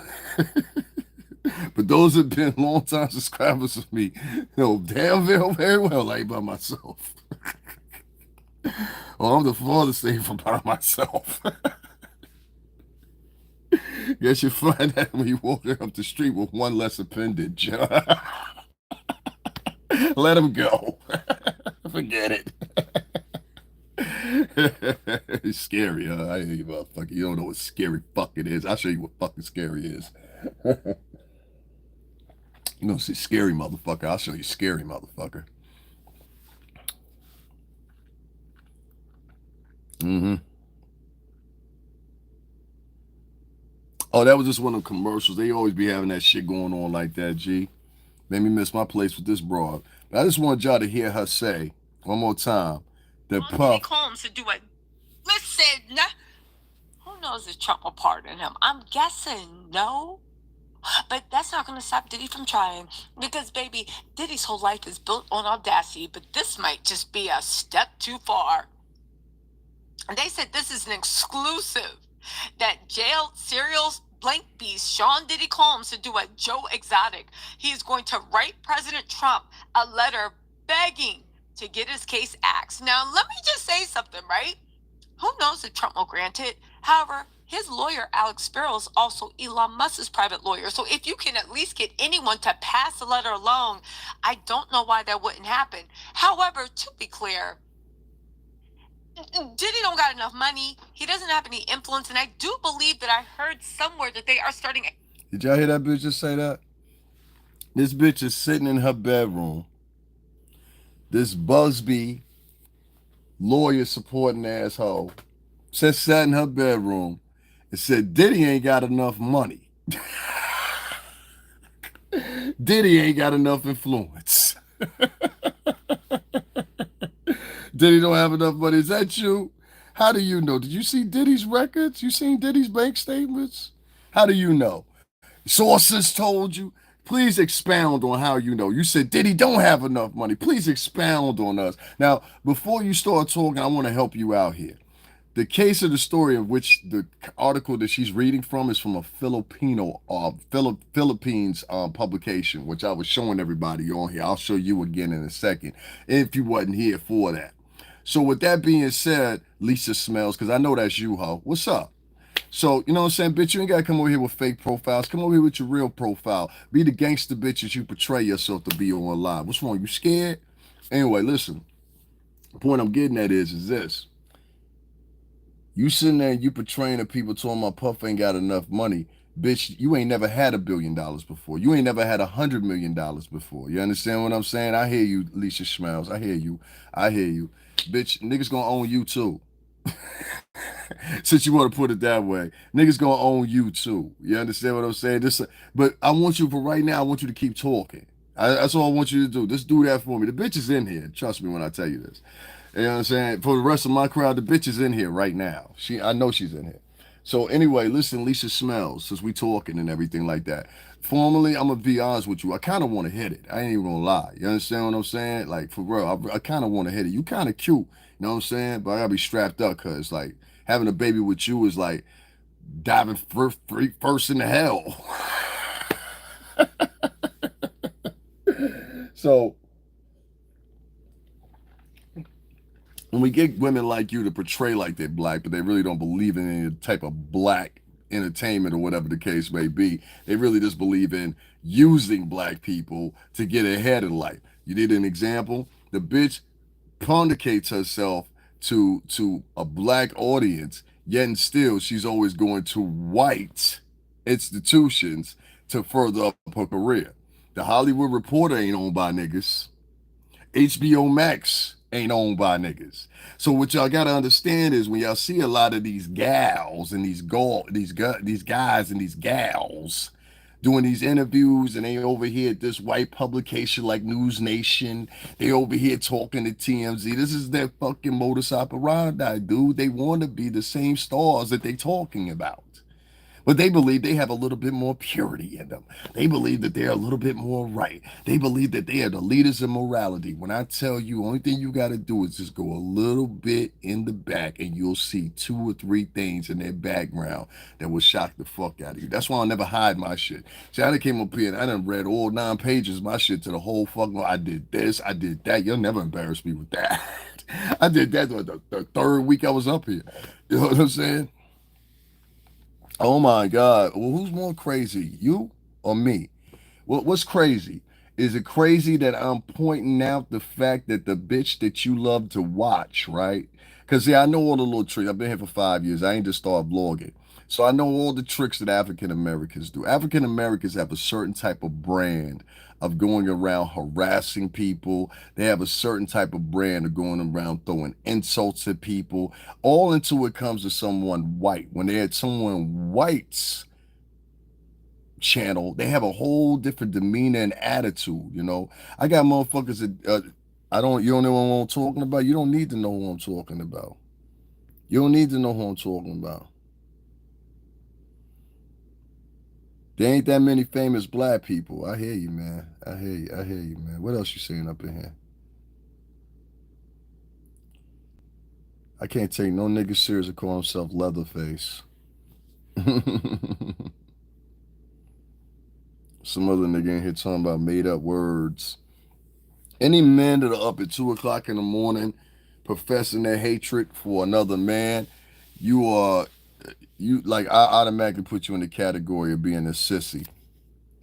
but those have been long time subscribers of me. Know damn very well I ain't by myself. Well, I'm the farthest thing from by myself. Guess you find that when you walk up the street with one less appendage. Let him go. Forget it. It's scary, huh? I ain't even motherfucker. You don't know what scary fucking is. I'll show you what fucking scary is. You don't see scary motherfucker. I'll show you scary motherfucker. Mm-hmm. Oh, that was just one of the commercials. They always be having that shit going on like that, G. Made me miss my place with this broad. But I just want y'all to hear her say one more time that Puff. Combs to do it. Listen, who knows if Trump will pardon him? I'm guessing no. But that's not going to stop Diddy from trying. Because, baby, Diddy's whole life is built on audacity. But this might just be a step too far. And they said this is an exclusive that jailed serial blank beast Sean Diddy Combs to do a Joe Exotic. He is going to write President Trump a letter begging to get his case axed. Now, let me just say something, right? Who knows if Trump will grant it? However, his lawyer, Alex Spiro, is also Elon Musk's private lawyer. So if you can at least get anyone to pass the letter alone, I don't know why that wouldn't happen. However, to be clear, Diddy don't got enough money. He doesn't have any influence. And I do believe that I heard somewhere that they are starting. Did y'all hear that bitch just say that? This bitch is sitting in her bedroom. This Busby lawyer supporting asshole just sat in her bedroom and said Diddy ain't got enough money. Diddy ain't got enough influence. Diddy don't have enough money. Is that you? How do you know? Did you see Diddy's records? You seen Diddy's bank statements? How do you know? Sources told you. Please expound on how you know. You said Diddy don't have enough money. Please expound on us. Now, before you start talking, I want to help you out here. The case of the story of which the article that she's reading from is from a Philippines publication, which I was showing everybody on here. I'll show you again in a second if you wasn't here for that. So with that being said, Lisa Smells, because I know that's you, ho. What's up? So, you know what I'm saying, bitch, you ain't got to come over here with fake profiles. Come over here with your real profile. Be the gangster bitch that you portray yourself to be online. What's wrong? You scared? Anyway, listen. The point I'm getting at is this. You sitting there, you portraying that people told my Puff ain't got enough money. Bitch, you ain't never had $1 billion before. You ain't never had $100 million before. You understand what I'm saying? I hear you, Lisa Schmelz. I hear you. I hear you. Bitch, niggas gonna own you too. Since you want to put it that way, niggas gonna own you too. You understand what I'm saying? This, but I want you for right now. I want you to keep talking. That's all I want you to do. Just do that for me. The bitch is in here. Trust me when I tell you this. You know what I'm saying? For the rest of my crowd, the bitch is in here right now. I know she's in here. So anyway, listen, Lisa Smells, since we talking and everything like that. Formally, I'm gonna be honest with you. I kind of want to hit it. I ain't even gonna lie. You understand what I'm saying? Like for real, I kind of want to hit it. You kind of cute, you know what I'm saying? But I gotta be strapped up because like having a baby with you is like diving first into hell. So when we get women like you to portray like they're black, but they really don't believe in any type of black entertainment or whatever the case may be, they really just believe in using black people to get ahead in life. You need an example? The bitch pontificates herself to a black audience, yet and still she's always going to white institutions to further up her career. The Hollywood Reporter ain't owned by niggas. HBO Max ain't owned by niggas. So what y'all gotta understand is when y'all see a lot of these gals and these guys and these gals doing these interviews and they over here at this white publication like News Nation, they over here talking to TMZ. This is their fucking modus operandi, dude. They want to be the same stars that they talking about. But they believe they have a little bit more purity in them. They believe that they're a little bit more right. They believe that they are the leaders in morality. When I tell you, only thing you got to do is just go a little bit in the back and you'll see 2 or 3 things in their background that will shock the fuck out of you. That's why I never hide my shit. See, I done came up here and I done read all 9 pages of my shit to the whole fucking, I did this, I did that. You'll never embarrass me with that. I did that the third week I was up here. You know what I'm saying? Oh my God. Well, who's more crazy, you or me? What's crazy? Is it crazy that I'm pointing out the fact that the bitch that you love to watch, right? Because, see, I know all the little tricks. I've been here for 5 years. I ain't just started blogging. So I know all the tricks that African Americans do. African Americans have a certain type of brand of going around harassing people. They have a certain type of brand of going around throwing insults at people, all until it comes to someone white. When they're at someone white's channel, they have a whole different demeanor and attitude. I got motherfuckers that you don't know what I'm talking about. You don't need to know who I'm talking about. You don't need to know who I'm talking about. There ain't that many famous black people. I hear you, man. I hear you. I hear you, man. What else you saying up in here? I can't take no nigga serious to call himself Leatherface. Some other nigga in here talking about made up words. Any men that are up at 2 o'clock in the morning professing their hatred for another man, you are I automatically put you in the category of being a sissy.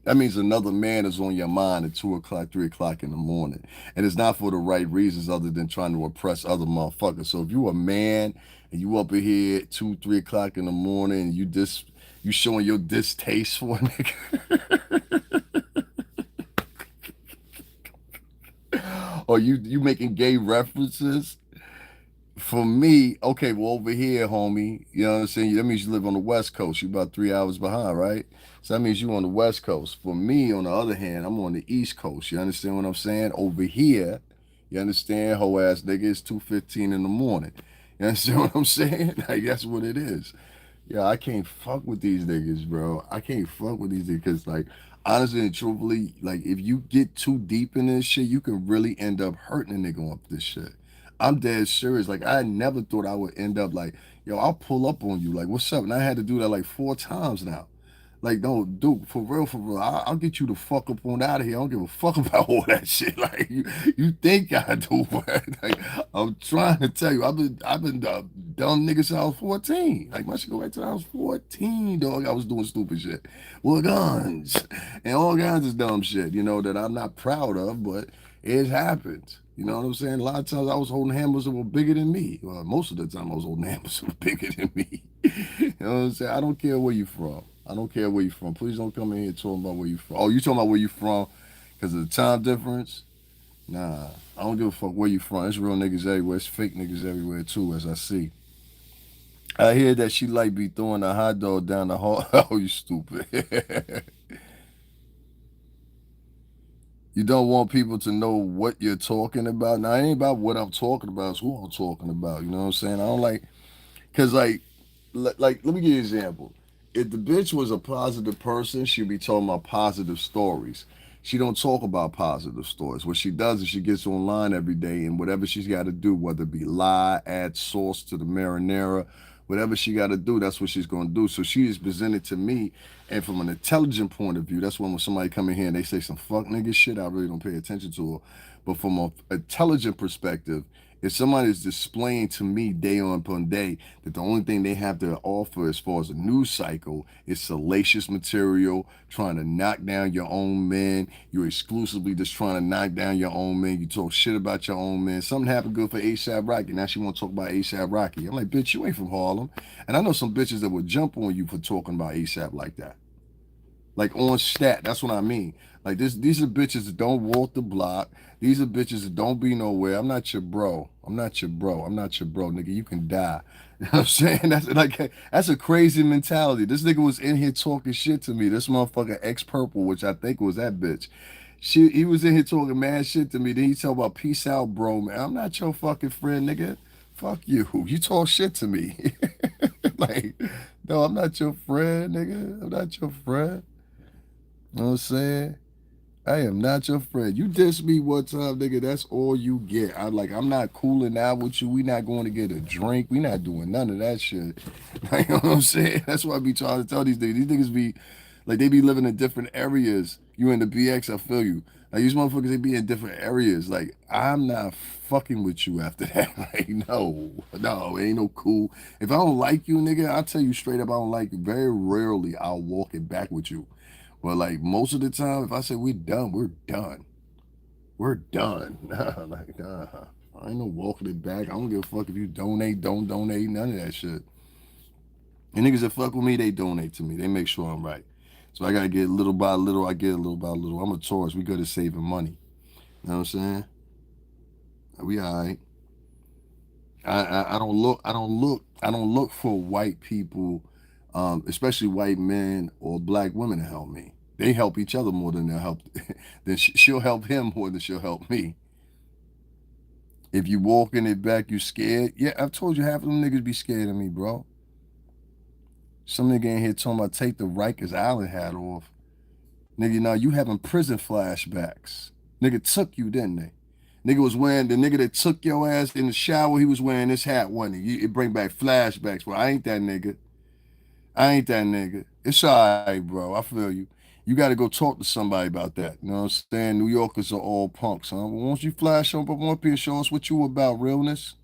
That means another man is on your mind at 2 o'clock, 3 o'clock in the morning. And it's not for the right reasons other than trying to oppress other motherfuckers. So if you a man and you up in here at 2, 3 o'clock in the morning and you showing your distaste for a nigga, or you making gay references, for me, okay, well, over here, homie, you know what I'm saying? That means you live on the West Coast. You're about 3 hours behind, right? So that means you on the West Coast. For me, on the other hand, I'm on the East Coast. You understand what I'm saying? Over here, you understand, hoe ass nigga, it's 2:15 in the morning. You understand what I'm saying? Like, that's what it is. Yeah, I can't fuck with these niggas, bro. I can't fuck with these niggas because, like, honestly and truthfully, like, if you get too deep in this shit, you can really end up hurting a nigga off this shit. I'm dead serious. Like, I never thought I would end up like, yo, I'll pull up on you. Like, what's up? And I had to do that like 4 times now. Like, no, dude, for real, I'll get you the fuck up on out of here. I don't give a fuck about all that shit. Like, you think I do, but like, I'm trying to tell you, I've been dumb nigga since I was 14. Like, my shit go back to when I was 14, dog. I was doing stupid shit with guns and all kinds of dumb shit, that I'm not proud of, but it happens. You know what I'm saying? A lot of times I was holding hammers that were bigger than me. Well, most of the time I was holding hammers that were bigger than me. You know what I'm saying? I don't care where you from. I don't care where you from. Please don't come in here talking about where you from. Oh, you talking about where you from because of the time difference? Nah, I don't give a fuck where you from. There's real niggas everywhere. It's fake niggas everywhere too, as I see. I hear that she like be throwing a hot dog down the hall. Oh, you stupid. You don't want people to know what you're talking about. Now, it ain't about what I'm talking about. It's who I'm talking about. You know what I'm saying? I don't like, because, like, let me give you an example. If the bitch was a positive person, she'd be talking about positive stories. She don't talk about positive stories. What she does is she gets online every day and whatever she's got to do, whether it be lie, add sauce to the marinara, whatever she got to do, that's what she's going to do. So she is presented to me, and from an intelligent point of view, that's when somebody come in here and they say some fuck nigga shit, I really don't pay attention to her. But from an intelligent perspective, if somebody is displaying to me day on upon day that the only thing they have to offer as far as a news cycle is salacious material, trying to knock down your own men, you're exclusively just trying to knock down your own men, you talk shit about your own men. Something happened good for ASAP Rocky. Now she want to talk about ASAP Rocky. I'm like, bitch, you ain't from Harlem. And I know some bitches that would jump on you for talking about ASAP like that. Like on stat. That's what I mean. Like this, these are bitches that don't walk the block. These are bitches that don't be nowhere. I'm not your bro. I'm not your bro. I'm not your bro, nigga. You can die. You know what I'm saying? That's like that's a crazy mentality. This nigga was in here talking shit to me. This motherfucker ex purple, which I think was that bitch. He was in here talking mad shit to me. Then he talk about peace out, bro, man. I'm not your fucking friend, nigga. Fuck you. You talk shit to me. Like, no, I'm not your friend, nigga. I'm not your friend. You know what I'm saying? I am not your friend. You diss me one time, nigga. That's all you get. I'm not cooling out with you. We not going to get a drink. We not doing none of that shit. Like, you know what I'm saying? That's what I be trying to tell these niggas. These niggas be like they be living in different areas. You in the BX, I feel you. Like these motherfuckers, they be in different areas. Like I'm not fucking with you after that. Like no, it ain't no cool. If I don't like you, nigga, I'll tell you straight up. I don't like you. Very rarely I'll walk it back with you. But like most of the time, if I say we're done, we're done. We're done. Nah. I ain't no walking it back. I don't give a fuck if you donate, don't donate, none of that shit. And niggas that fuck with me, they donate to me. They make sure I'm right. So I gotta get little by little. I get a little by little. I'm a tourist. We good at saving money. You know what I'm saying? We all right. I don't look for white people, especially white men or black women to help me. They help each other more than they'll help. Then she'll help him more than she'll help me. If you walking it back, you scared. Yeah, I've told you half of them niggas be scared of me, bro. Some nigga in here talking about take the Rikers Island hat off. Nigga, now you having prison flashbacks. Nigga took you, didn't they? Nigga was wearing the nigga that took your ass in the shower. He was wearing this hat, wasn't he? It bring back flashbacks. Well, I ain't that nigga. I ain't that nigga. It's all right, bro. I feel you. You got to go talk to somebody about that. You know what I'm saying? New Yorkers are all punks, huh? Well, won't you flash up up here and show us what you about, realness?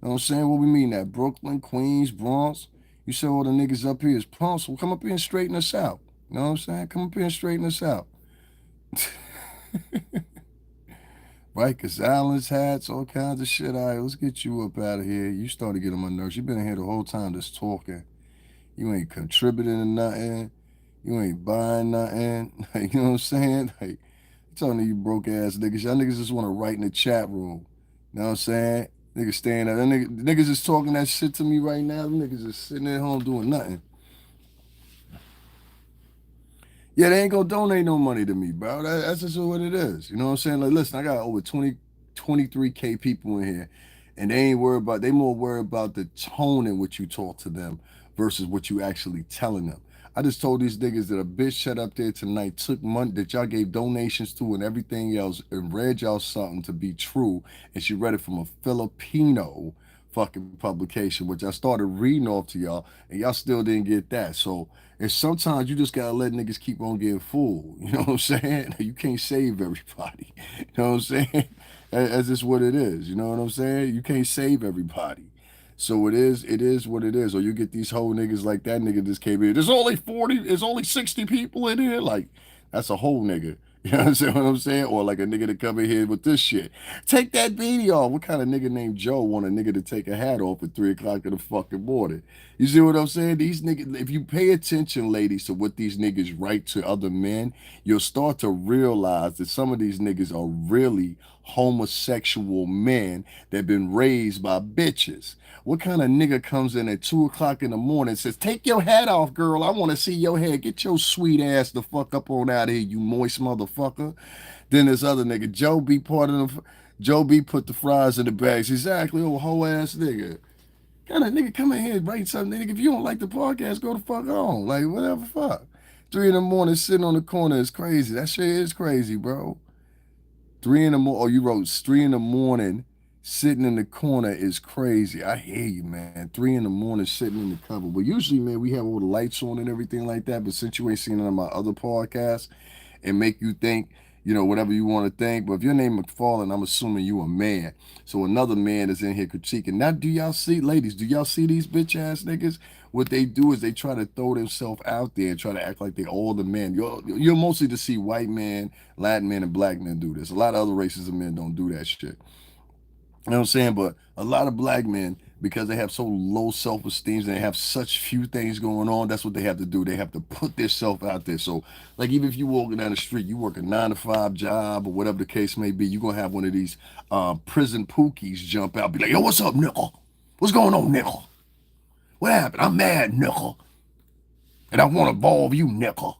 You know what I'm saying? What we mean that? Brooklyn, Queens, Bronx? You said all the niggas up here is punks. Well, come up here and straighten us out. You know what I'm saying? Come up here and straighten us out. Rikers Islands hats, all kinds of shit. All right, let's get you up out of here. You started getting on my nerves. You been in here the whole time just talking. You ain't contributing to nothing. You ain't buying nothing. Like, you know what I'm saying? Like, I'm telling you broke ass niggas. Y'all niggas just want to write in the chat room. You know what I'm saying? Niggas staying there. Niggas is talking that shit to me right now. Them niggas is sitting at home doing nothing. Yeah, they ain't gonna donate no money to me, bro. That's just what it is. You know what I'm saying? Like, listen, I got over 23K people in here, and they ain't worried about, they more worried about the tone in which you talk to them versus what you actually telling them. I just told these niggas that a bitch shut up there tonight, took money that y'all gave donations to and everything else, and read y'all something to be true, and she read it from a Filipino fucking publication, which I started reading off to y'all, and y'all still didn't get that. So and sometimes you just gotta let niggas keep on getting fooled. You know what I'm saying? You can't save everybody. You know what I'm saying? That's just what it is. You know what I'm saying? You can't save everybody. So it is what it is. Or you get these whole niggas like that nigga just came in. There's only 60 people in here. Like, that's a whole nigga. You understand what I'm saying? Or like a nigga to come in here with this shit. Take that beanie off. What kind of nigga named Joe want a nigga to take a hat off at 3 o'clock in the fucking morning? You see what I'm saying? These niggas, if you pay attention, ladies, to what these niggas write to other men, you'll start to realize that some of these niggas are really homosexual men that been raised by bitches. What kind of nigga comes in at 2 o'clock in the morning and says, "Take your hat off, girl. I want to see your hair. Get your sweet ass the fuck up on out of here, you moist motherfucker." Then this other nigga, Joe B, part of the Joe B put the fries in the bags. Exactly, oh whole ass nigga. Kind of nigga come in here and write something. Nigga, if you don't like the podcast, go the fuck on. Like whatever, fuck. 3 in the morning sitting on the corner is crazy. That shit is crazy, bro. 3 in the morning. Oh, you wrote 3 in the morning sitting in the corner is crazy. I hear you, man. 3 in the morning sitting in the cover. But usually, man, we have all the lights on and everything like that. But since you ain't seen it on my other podcast and make you think, whatever you want to think. But if your name McFarlane, I'm assuming you a man. So another man is in here critiquing. Now, do y'all see, ladies, do y'all see these bitch ass niggas? What they do is they try to throw themselves out there and try to act like they all the men. You're mostly to see white men, Latin men, and black men do this. A lot of other races of men don't do that shit. You know what I'm saying? But a lot of black men, because they have so low self-esteem and they have such few things going on, that's what they have to do. They have to put themselves out there. So, like, even if you walking down the street, you work a 9 to 5 job or whatever the case may be, you're gonna have one of these prison pookies jump out, be like, "Yo, what's up, nickel? What's going on, nickel? What happened? I'm mad, nickel, and I want to involve you, nickel."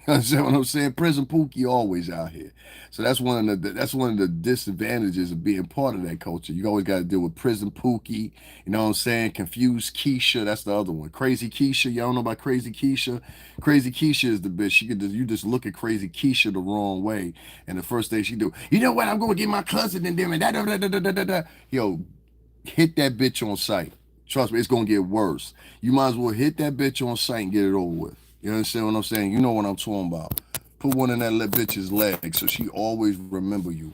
You understand what I'm saying? Prison Pookie always out here. So that's one of the disadvantages of being part of that culture. You always got to deal with Prison Pookie. You know what I'm saying? Confused Keisha. That's the other one. Crazy Keisha. Y'all know about Crazy Keisha? Crazy Keisha is the bitch. You just look at Crazy Keisha the wrong way, and the first thing she do, you know what? I'm going to get my cousin and them and that. Yo, hit that bitch on sight. Trust me, it's gonna get worse. You might as well hit that bitch on sight and get it over with. You understand what I'm saying? You know what I'm talking about. Put one in that little bitch's leg so she always remember you.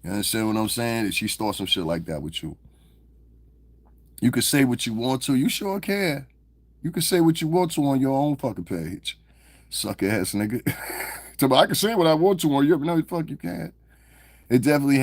You understand what I'm saying? If she starts some shit like that with you, you can say what you want to. You sure can. You can say what you want to on your own fucking page. Suck ass nigga. So, I can say what I want to on your. No, fuck you can't. It definitely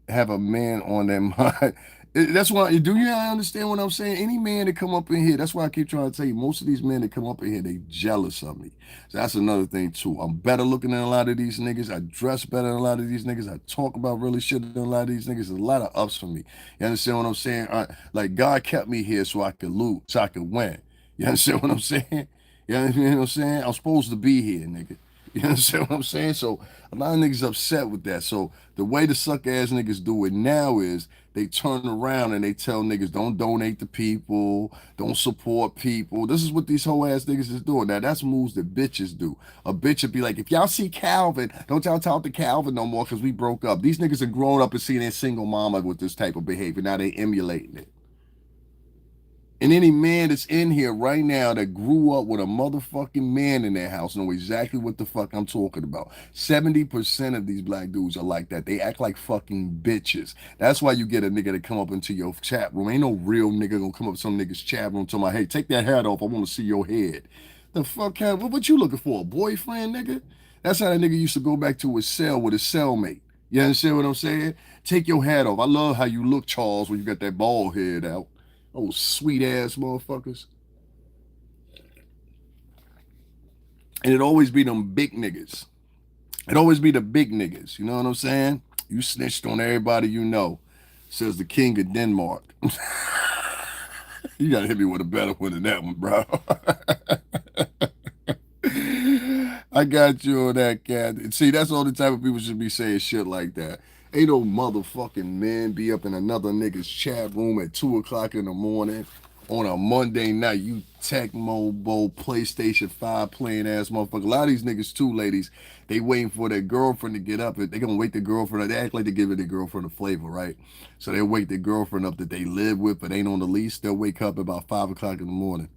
have a man on their mind. That's why. Do you understand what I'm saying? Any man that come up in here, that's why I keep trying to tell you. Most of these men that come up in here, they jealous of me. So that's another thing too. I'm better looking than a lot of these niggas. I dress better than a lot of these niggas. I talk about really shit than a lot of these niggas. There's a lot of ups for me. You understand what I'm saying? Like God kept me here so I could lose, so I could win. You understand what I'm saying? You understand what I'm saying? I'm supposed to be here, nigga. You understand what I'm saying? So a lot of niggas upset with that. So the way the suck ass niggas do it now is they turn around and they tell niggas don't donate to people, don't support people. This is what these whole ass niggas is doing. Now that's moves that bitches do. A bitch would be like, if y'all see Calvin, don't y'all talk to Calvin no more because we broke up. These niggas are grown up and seeing their single mama with this type of behavior. Now they emulating it. And any man that's in here right now that grew up with a motherfucking man in their house know exactly what the fuck I'm talking about. 70% of these black dudes are like that. They act like fucking bitches. That's why you get a nigga to come up into your chat room. Ain't no real nigga gonna come up to some nigga's chat room talking about, hey, take that hat off. I want to see your head. The fuck, what you looking for? A boyfriend, nigga? That's how that nigga used to go back to his cell with his cellmate. You understand what I'm saying? Take your hat off. I love how you look, Charles, when you got that bald head out. Oh, sweet ass motherfuckers. And it always be them big niggas. It always be the big niggas. You know what I'm saying? You snitched on everybody you know, says the king of Denmark. You gotta hit me with a better one than that one, bro. I got you on that, cat. See, that's all the type of people should be saying shit like that. Ain't no motherfucking man be up in another nigga's chat room at 2 o'clock in the morning on a Monday night. You Tech Mobile, PlayStation 5 playing ass motherfucker. A lot of these niggas too, ladies, they waiting for their girlfriend to get up. They gonna wait their girlfriend. They act like they giving their girlfriend a flavor, right? So they wake their girlfriend up that they live with but ain't on the lease. They'll wake up about 5 o'clock in the morning.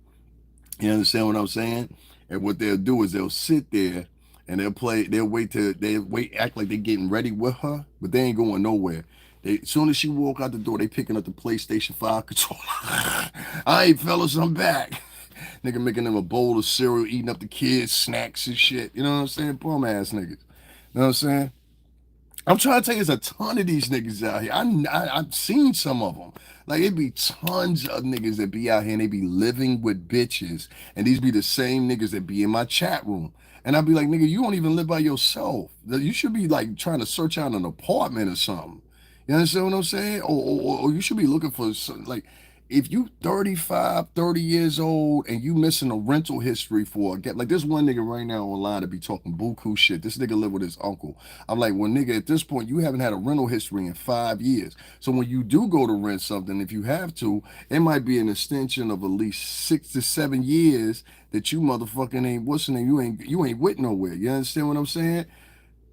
You understand what I'm saying? And what they'll do is they'll sit there and they'll wait, act like they're getting ready with her, but they ain't going nowhere. As soon as she walk out the door, they picking up the PlayStation 5 controller. All right, fellas, I'm back. Nigga making them a bowl of cereal, eating up the kids' snacks and shit. You know what I'm saying? Bum ass niggas. You know what I'm saying? I'm trying to tell you, there's a ton of these niggas out here. I've seen some of them. Like, it be tons of niggas that be out here and they be living with bitches. And these be the same niggas that be in my chat room. And I'd be like, nigga, you don't even live by yourself. You should be like trying to search out an apartment or something. You understand what I'm saying? Or you should be looking for some, like, if you 35, 30 years old and you missing a rental history for a get, like, there's one nigga right now online that be talking buku shit. This nigga live with his uncle. I'm like, well, nigga, at this point, you haven't had a rental history in 5 years. So when you do go to rent something, if you have to, it might be an extension of at least 6 to 7 years that you motherfucking ain't, what's the name? You ain't with nowhere. You understand what I'm saying?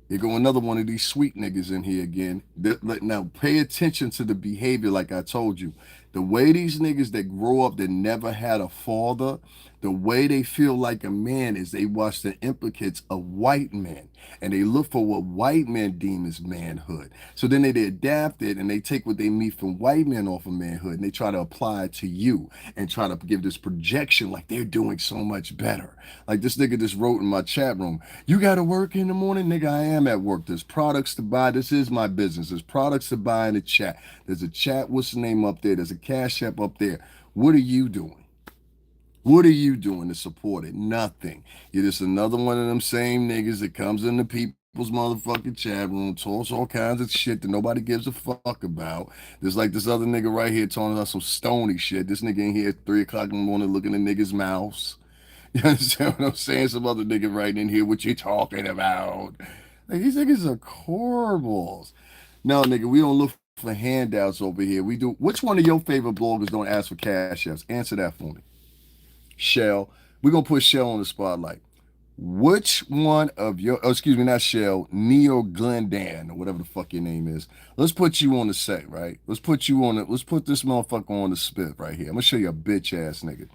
Here go another one of these sweet niggas in here again. Now, pay attention to the behavior, like I told you. The way these niggas that grow up that never had a father, the way they feel like a man is they watch the implicates of white men and they look for what white men deem as manhood. So then they adapt it and they take what they meet from white men off of manhood and they try to apply it to you and try to give this projection like they're doing so much better. Like this nigga just wrote in my chat room, you got to work in the morning? Nigga, I am at work. There's products to buy. This is my business. There's products to buy in the chat. There's a chat, what's the name up there? There's a cash app up there. What are you doing? What are you doing to support it? Nothing. You're just another one of them same niggas that comes into people's motherfucking chat room, talks all kinds of shit that nobody gives a fuck about. There's like this other nigga right here talking about some stony shit. This nigga in here at 3 o'clock in the morning looking at niggas' mouths. You understand what I'm saying? Some other nigga right in here, what you talking about? Like, these niggas are cornballs. No, nigga, we don't look for handouts over here. We do. Which one of your favorite bloggers don't ask for cash apps? Answer that for me. Shell. We're gonna put Shell on the spotlight. Which one of your, oh, excuse me, not Shell, Neo Glendan, or whatever the fuck your name is. Let's put you on the set, right? Let's put you on it. Let's put this motherfucker on the spit right here. I'm gonna show you a bitch ass nigga.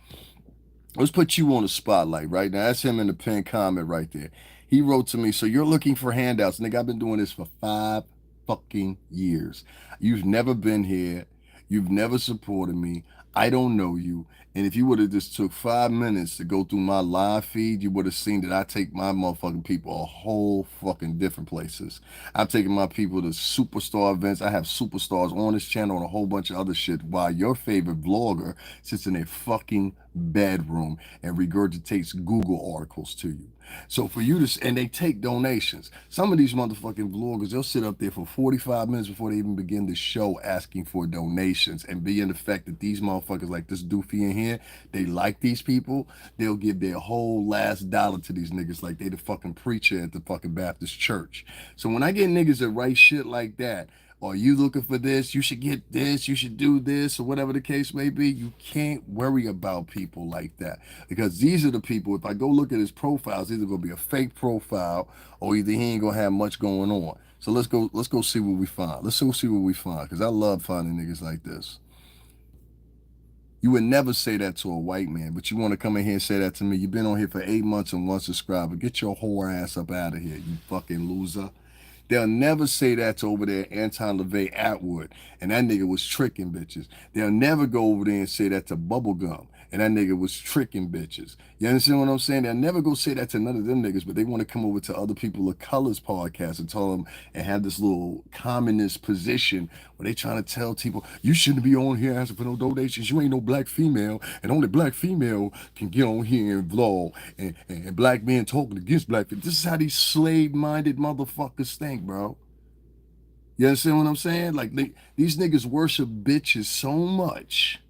Let's put you on the spotlight right now. That's him in the pinned comment right there. He wrote to me, so you're looking for handouts. Nigga, I've been doing this for 5 fucking years. You've never been here. You've never supported me. I don't know you. And if you would have just took 5 minutes to go through my live feed, you would have seen that I take my motherfucking people a whole fucking different places. I've taken my people to superstar events. I have superstars on this channel and a whole bunch of other shit while your favorite vlogger sits in a fucking bedroom and regurgitates Google articles to you. So for you to, and they take donations. Some of these motherfucking vloggers, they'll sit up there for 45 minutes before they even begin the show asking for donations. And being the fact that these motherfuckers like this doofy in here, they like these people, they'll give their whole last dollar to these niggas like they the fucking preacher at the fucking Baptist church. So when I get niggas that write shit like that, or you looking for this, you should get this, you should do this, or whatever the case may be, you can't worry about people like that. Because these are the people, if I go look at his profiles, either gonna be a fake profile or either he ain't gonna have much going on. So let's go see what we find. Let's go see what we find. Cause I love finding niggas like this. You would never say that to a white man, but you want to come in here and say that to me. You've been on here for 8 months and 1 subscriber. Get your whore ass up out of here, you fucking loser. They'll never say that to over there Anton LaVey Atwood, and that nigga was tricking bitches. They'll never go over there and say that to Bubblegum, and that nigga was tricking bitches. You understand what I'm saying? They'll never go say that to none of them niggas, but they want to come over to other people of colors podcast and tell them and have this little communist position where they trying to tell people, you shouldn't be on here asking for no donations. You ain't no black female, and only black female can get on here and vlog, and black men talking against black people. This is how these slave-minded motherfuckers think, bro. You understand what I'm saying? Like, these niggas worship bitches so much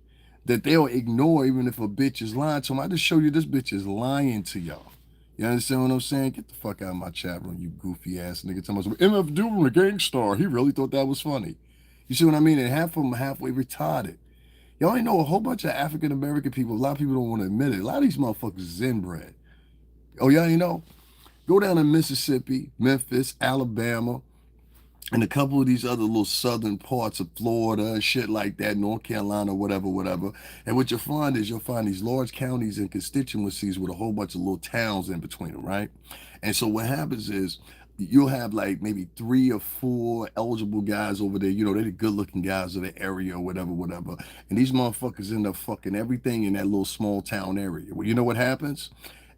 that they'll ignore even if a bitch is lying to them. I just show you this bitch is lying to y'all. You understand what I'm saying? Get the fuck out of my chat room, you goofy ass nigga. Tell me, MF Doom, a gang star. He really thought that was funny. You see what I mean? And half of them are halfway retarded. Y'all ain't know a whole bunch of African American people. A lot of people don't want to admit it. A lot of these motherfuckers is inbred. Oh, y'all ain't know? Go down to Mississippi, Memphis, Alabama, and a couple of these other little southern parts of Florida and shit like that, North Carolina, whatever, whatever. And what you'll find is you'll find these large counties and constituencies with a whole bunch of little towns in between them, right? And so what happens is you'll have like maybe 3 or 4 eligible guys over there. You know, they're the good looking guys of the area or whatever, whatever. And these motherfuckers end up fucking everything in that little small town area. Well, you know what happens?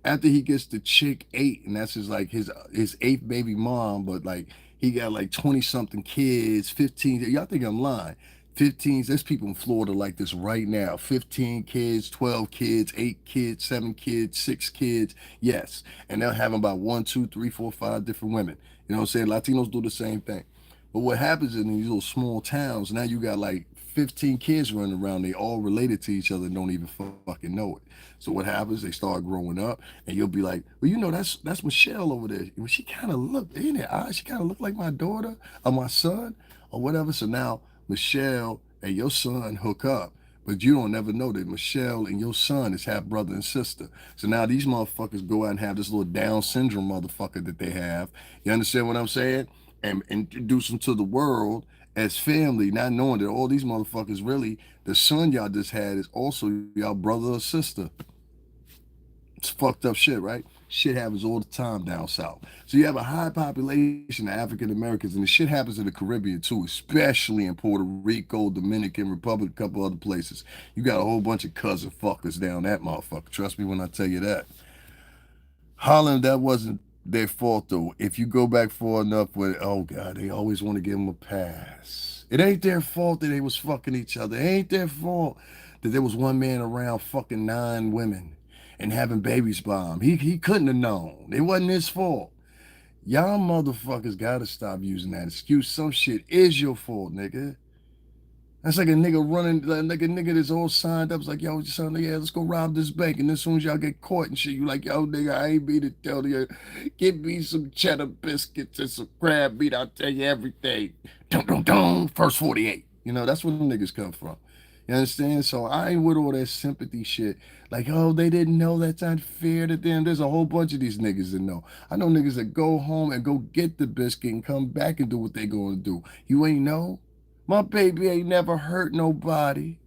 After he gets the chick 8, and that's his eighth baby mom, but like he got like 20 something kids, 15. Y'all think I'm lying? 15. There's people in Florida like this right now. 15 kids, 12 kids, 8 kids, 7 kids, 6 kids. Yes, and they're having about one, two, three, four, five different women. You know what I'm saying? Latinos do the same thing. But what happens in these little small towns, now you got like 15 kids running around. They all related to each other and don't even fucking know it. So what happens? They start growing up, and you'll be like, "Well, you know, that's Michelle over there. Well, she kind of looked in her eyes. She kind of looked like my daughter or my son or whatever." So now Michelle and your son hook up, but you don't never know that Michelle and your son is half brother and sister. So now these motherfuckers go out and have this little Down syndrome motherfucker that they have. You understand what I'm saying? And introduce them to the world as family, not knowing that all these motherfuckers really, the son y'all just had is also y'all brother or sister. It's fucked up shit, right? Shit happens all the time down south. So you have a high population of African Americans, and the shit happens in the Caribbean too, especially in Puerto Rico, Dominican Republic, a couple other places. You got a whole bunch of cousin fuckers down that motherfucker. Trust me when I tell you that. Holland, that wasn't their fault though. If you go back far enough with, oh God, they always want to give them a pass. It ain't their fault that they was fucking each other. It ain't their fault that there was one man around fucking 9 women and having babies by him. He couldn't have known. It wasn't his fault. Y'all motherfuckers gotta stop using that excuse. Some shit is your fault, nigga. That's like a nigga running, like a nigga that's all signed up. It's like, yo, son, yeah, let's go rob this bank. And as soon as y'all get caught and shit, you like, yo, nigga, I ain't mean to tell you. Give me some cheddar biscuits and some crab meat. I'll tell you everything. Dum, dum, dum. First 48. You know, that's where the niggas come from. You understand? So I ain't with all that sympathy shit. Like, oh, they didn't know that's unfair to them. There's a whole bunch of these niggas that know. I know niggas that go home and go get the biscuit and come back and do what they gonna do. You ain't know? My baby ain't never hurt nobody,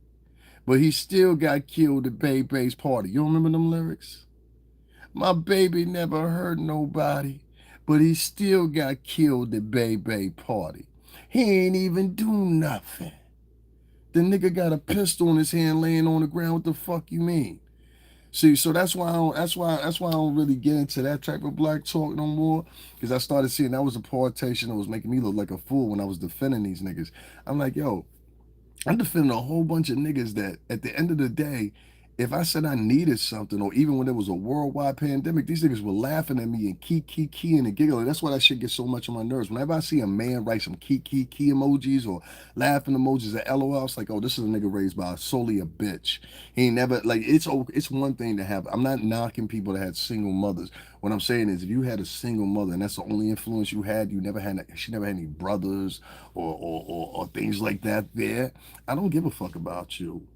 but he still got killed at Bebe's party. You don't remember them lyrics? My baby never hurt nobody, but he still got killed at Bebe's party. He ain't even do nothing. The nigga got a pistol in his hand laying on the ground. What the fuck you mean? See, so that's why I don't really get into that type of black talk no more. Because I started seeing that was a partition that was making me look like a fool when I was defending these niggas. I'm like, yo, I'm defending a whole bunch of niggas that at the end of the day, if I said I needed something, or even when there was a worldwide pandemic, these niggas were laughing at me and key and giggling. That's why that shit gets so much on my nerves. Whenever I see a man write some key emojis or laughing emojis at LOL, it's like, oh, this is a nigga raised by solely a bitch. He ain't never like it's one thing to have. I'm not knocking people that had single mothers. What I'm saying is, if you had a single mother and that's the only influence you had, she never had any brothers or things like that. There, I don't give a fuck about you.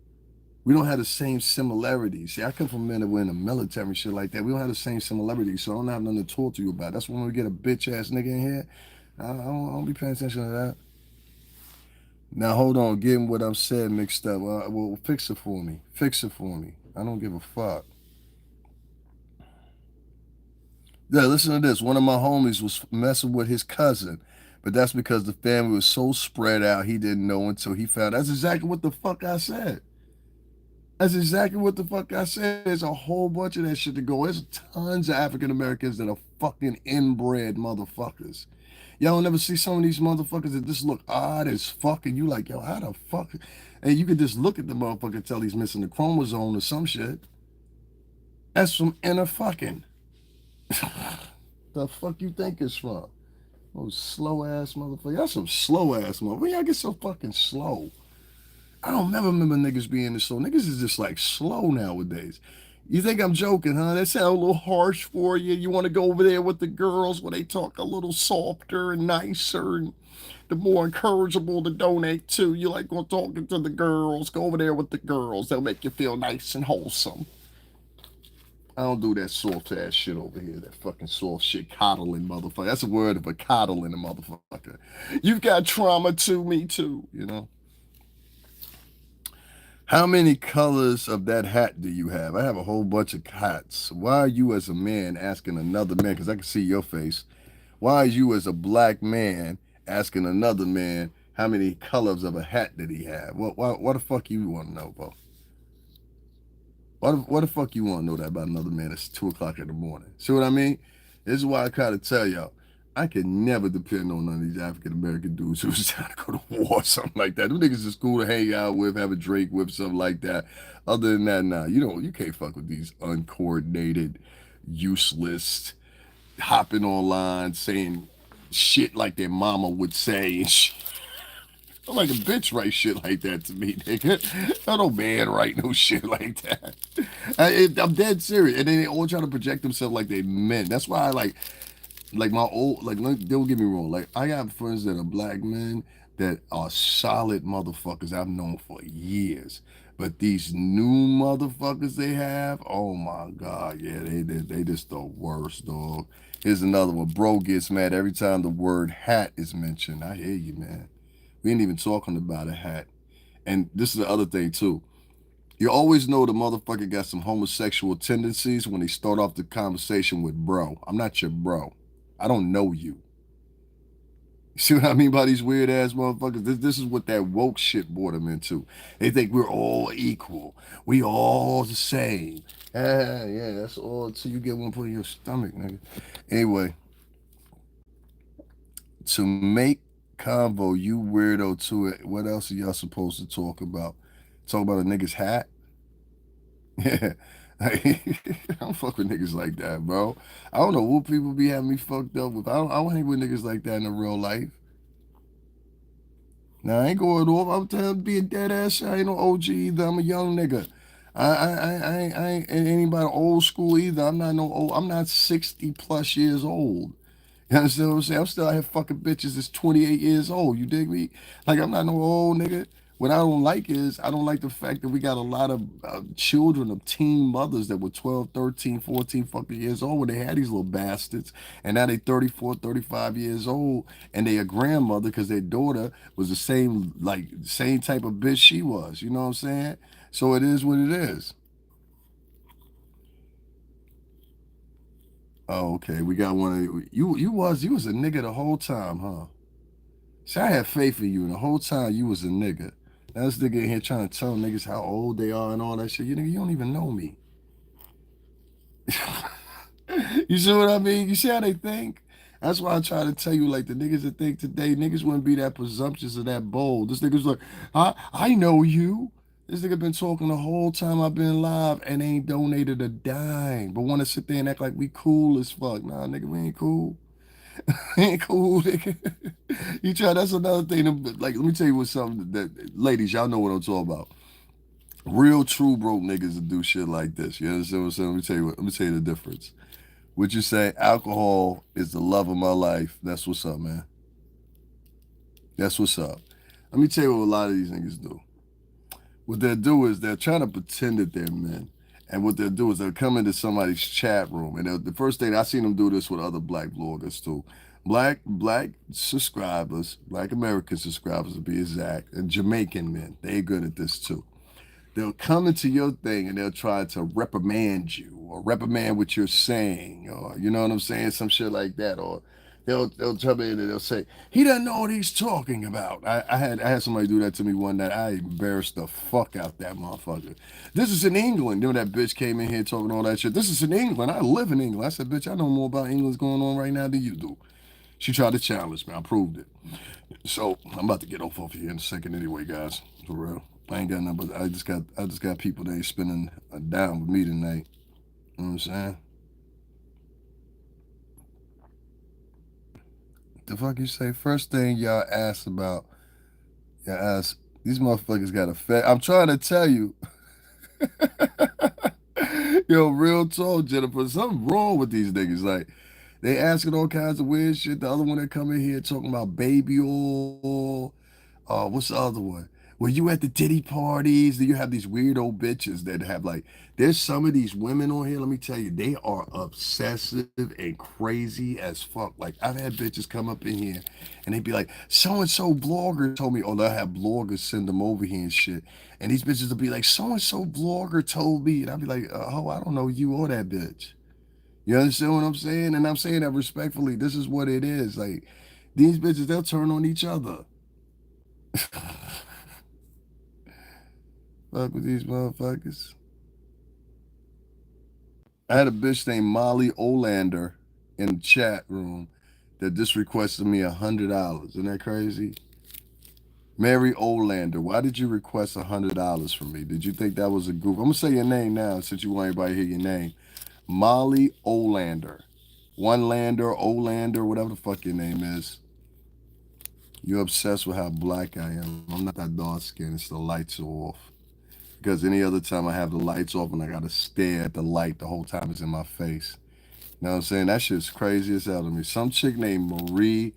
We don't have the same similarities. See, I come from men that were in the military and shit like that. We don't have the same similarities, so I don't have nothing to talk to you about. That's when we get a bitch ass nigga in here. I don't be paying attention to that. Now hold on, getting what I'm saying mixed up. Well, fix it for me. Fix it for me. I don't give a fuck. Yeah, listen to this. One of my homies was messing with his cousin, but that's because the family was so spread out he didn't know until he found. That's exactly what the fuck I said. That's exactly what the fuck I said. There's a whole bunch of that shit to go. There's tons of African Americans that are fucking inbred motherfuckers. Y'all never see some of these motherfuckers that just look odd as fuck, and you like, yo, how the fuck? And you could just look at the motherfucker and tell he's missing a chromosome or some shit. That's from inner fucking. The fuck you think it's from? Oh, slow ass motherfucker. That's some slow ass motherfucker. Y'all get so fucking slow. I don't never remember niggas being this slow. Niggas is just like slow nowadays. You think I'm joking, huh? That sound a little harsh for you. You want to go over there with the girls where they talk a little softer and nicer and the more encourageable to donate to. You like going talking to the girls. Go over there with the girls. They'll make you feel nice and wholesome. I don't do that soft ass shit over here. That fucking soft shit, coddling motherfucker. That's a word of a coddling a motherfucker. You've got trauma too, me too, you know. How many colors of that hat do you have? I have a whole bunch of hats. Why are you as a man asking another man, because I can see your face, why are you as a black man asking another man how many colors of a hat did he have? What the fuck you want to know, bro? Why the fuck you want to know that about another man? It's 2 o'clock in the morning. See what I mean? This is why I kind of tell y'all, I can never depend on none of these African American dudes who's trying to go to war or something like that. Them niggas is cool to hang out with, have a drink with, something like that. Other than that, nah, you can't fuck with these uncoordinated, useless, hopping online saying shit like their mama would say and shit. I'm like a bitch write shit like that to me, nigga. No man write no shit like that. I'm dead serious. And then they all try to project themselves like they men. That's why I like my old, like, don't get me wrong. Like, I got friends that are black men that are solid motherfuckers I've known for years. But these new motherfuckers they have, oh my God, yeah, they just the worst, dog. Here's another one. Bro gets mad every time the word hat is mentioned. I hear you, man. We ain't even talking about a hat. And this is the other thing too. You always know the motherfucker got some homosexual tendencies when they start off the conversation with bro. I'm not your bro. I don't know you. See what I mean by these weird ass motherfuckers? This is what that woke shit brought them into. They think we're all equal. We all the same. Yeah, that's all until you get one put in your stomach, nigga. Anyway, to make convo, you weirdo to it. What else are y'all supposed to talk about? Talk about a nigga's hat? Yeah. I don't fuck with niggas like that, bro. I don't know what people be having me fucked up with. I don't hang with niggas like that in the real life. Now I ain't going off. I'm telling being dead ass shit. I ain't no OG either. I'm a young nigga. I ain't anybody old school either. I'm not no old. I'm not 60 plus years old. You understand what I'm saying? I'm still out here fucking bitches that's 28 years old. You dig me? Like, I'm not no old nigga. What I don't like is, I don't like the fact that we got a lot of children of teen mothers that were 12, 13, 14 fucking years old when they had these little bastards. And now they 34, 35 years old and they a grandmother because their daughter was the same, like, same type of bitch she was. You know what I'm saying? So it is what it is. Oh, okay. We got one of you was a nigga the whole time, huh? See, I had faith in you, and the whole time you was a nigga. Now this nigga in here trying to tell niggas how old they are and all that shit. You nigga, you don't even know me. You see what I mean? You see how they think? That's why I try to tell you, like, the niggas that think today, niggas wouldn't be that presumptuous or that bold. This nigga's like, I know you. This nigga been talking the whole time I've been live and ain't donated a dime, but want to sit there and act like we cool as fuck. Nah, nigga, we ain't cool. Ain't cool, nigga. You try. That's another thing. Like, let me tell you what something that ladies, y'all know what I'm talking about. Real true broke niggas that do shit like this. You understand what I'm saying? Let me tell you what. Let me tell you the difference. Would you say alcohol is the love of my life? That's what's up, man. That's what's up. Let me tell you what a lot of these niggas do. What they'll do is they're trying to pretend that they're men. And what they'll do is they'll come into somebody's chat room. And the first thing I seen them do this with other black bloggers too. Black subscribers, black American subscribers to be exact, and Jamaican men. They're good at this too. They'll come into your thing and they'll try to reprimand you or reprimand what you're saying, or you know what I'm saying, some shit like that. Or they'll come in and they'll say he doesn't know what he's talking about. I had somebody do that to me one night. I embarrassed the fuck out that motherfucker. This is in England. Then that bitch came in here talking all that shit. This is in England. I live in England. I said, bitch, I know more about England's going on right now than you do. She tried to challenge me. I proved it. So I'm about to get off here in a second anyway, guys. For real. I ain't got nothing but I just got people that ain't spending a dime with me tonight. You know what I'm saying? The fuck you say? First thing y'all ask about, y'all ask, these motherfuckers got a fat. I'm trying to tell you. Yo, real talk, Jennifer. Something wrong with these niggas. Like, they asking all kinds of weird shit. The other one that come in here talking about baby oil. What's the other one? Were you at the Diddy parties? Do you have these weird old bitches that have like? There's some of these women on here. Let me tell you, they are obsessive and crazy as fuck. Like I've had bitches come up in here, and they be like, "So and so blogger told me," or they'll have bloggers send them over here and shit. And these bitches will be like, "So and so blogger told me," and I'll be like, "Oh, I don't know you or that bitch." You understand what I'm saying? And I'm saying that respectfully. This is what it is. Like these bitches, they'll turn on each other. Fuck with these motherfuckers. I had a bitch named Molly Olander in the chat room that just requested me $100. Isn't that crazy? Mary Olander, why did you request $100 from me? Did you think that was a goof? I'm gonna say your name now since you want everybody to hear your name. Molly Olander. One Lander, Olander, whatever the fuck your name is. You're obsessed with how black I am. I'm not that dark skinned. It's the lights are off. Because any other time I have the lights off and I gotta stare at the light the whole time it's in my face. You know what I'm saying? That shit's crazy as hell to me. Some chick named Marie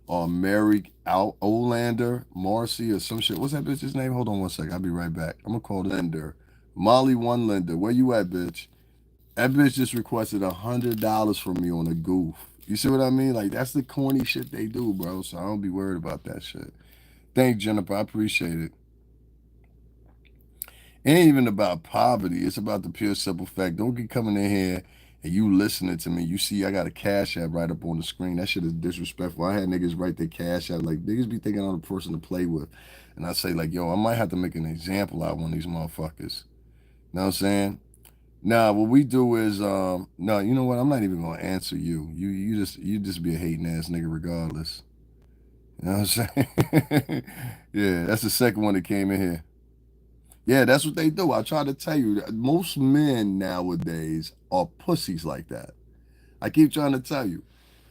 or Mary Olander, Marcy or some shit. What's that bitch's name? Hold on one second. I'll be right back. I'm gonna call Linder. Molly One Linder. Where you at, bitch? That bitch just requested $100 from me on a goof. You see what I mean? Like that's the corny shit they do, bro. So I don't be worried about that shit. Thanks, Jennifer. I appreciate it. It ain't even about poverty. It's about the pure simple fact. Don't get coming in here and you listening to me. You see, I got a cash app right up on the screen. That shit is disrespectful. I had niggas write their cash app. Like, niggas be thinking I'm the person to play with. And I say, like, yo, I might have to make an example out of one of these motherfuckers. You know what I'm saying? Nah, what we do is, no, you know what? I'm not even gonna answer you. You just be a hating ass nigga regardless. You know what I'm saying? Yeah, that's the second one that came in here. Yeah, that's what they do. I try to tell you that most men nowadays are pussies like that. I keep trying to tell you.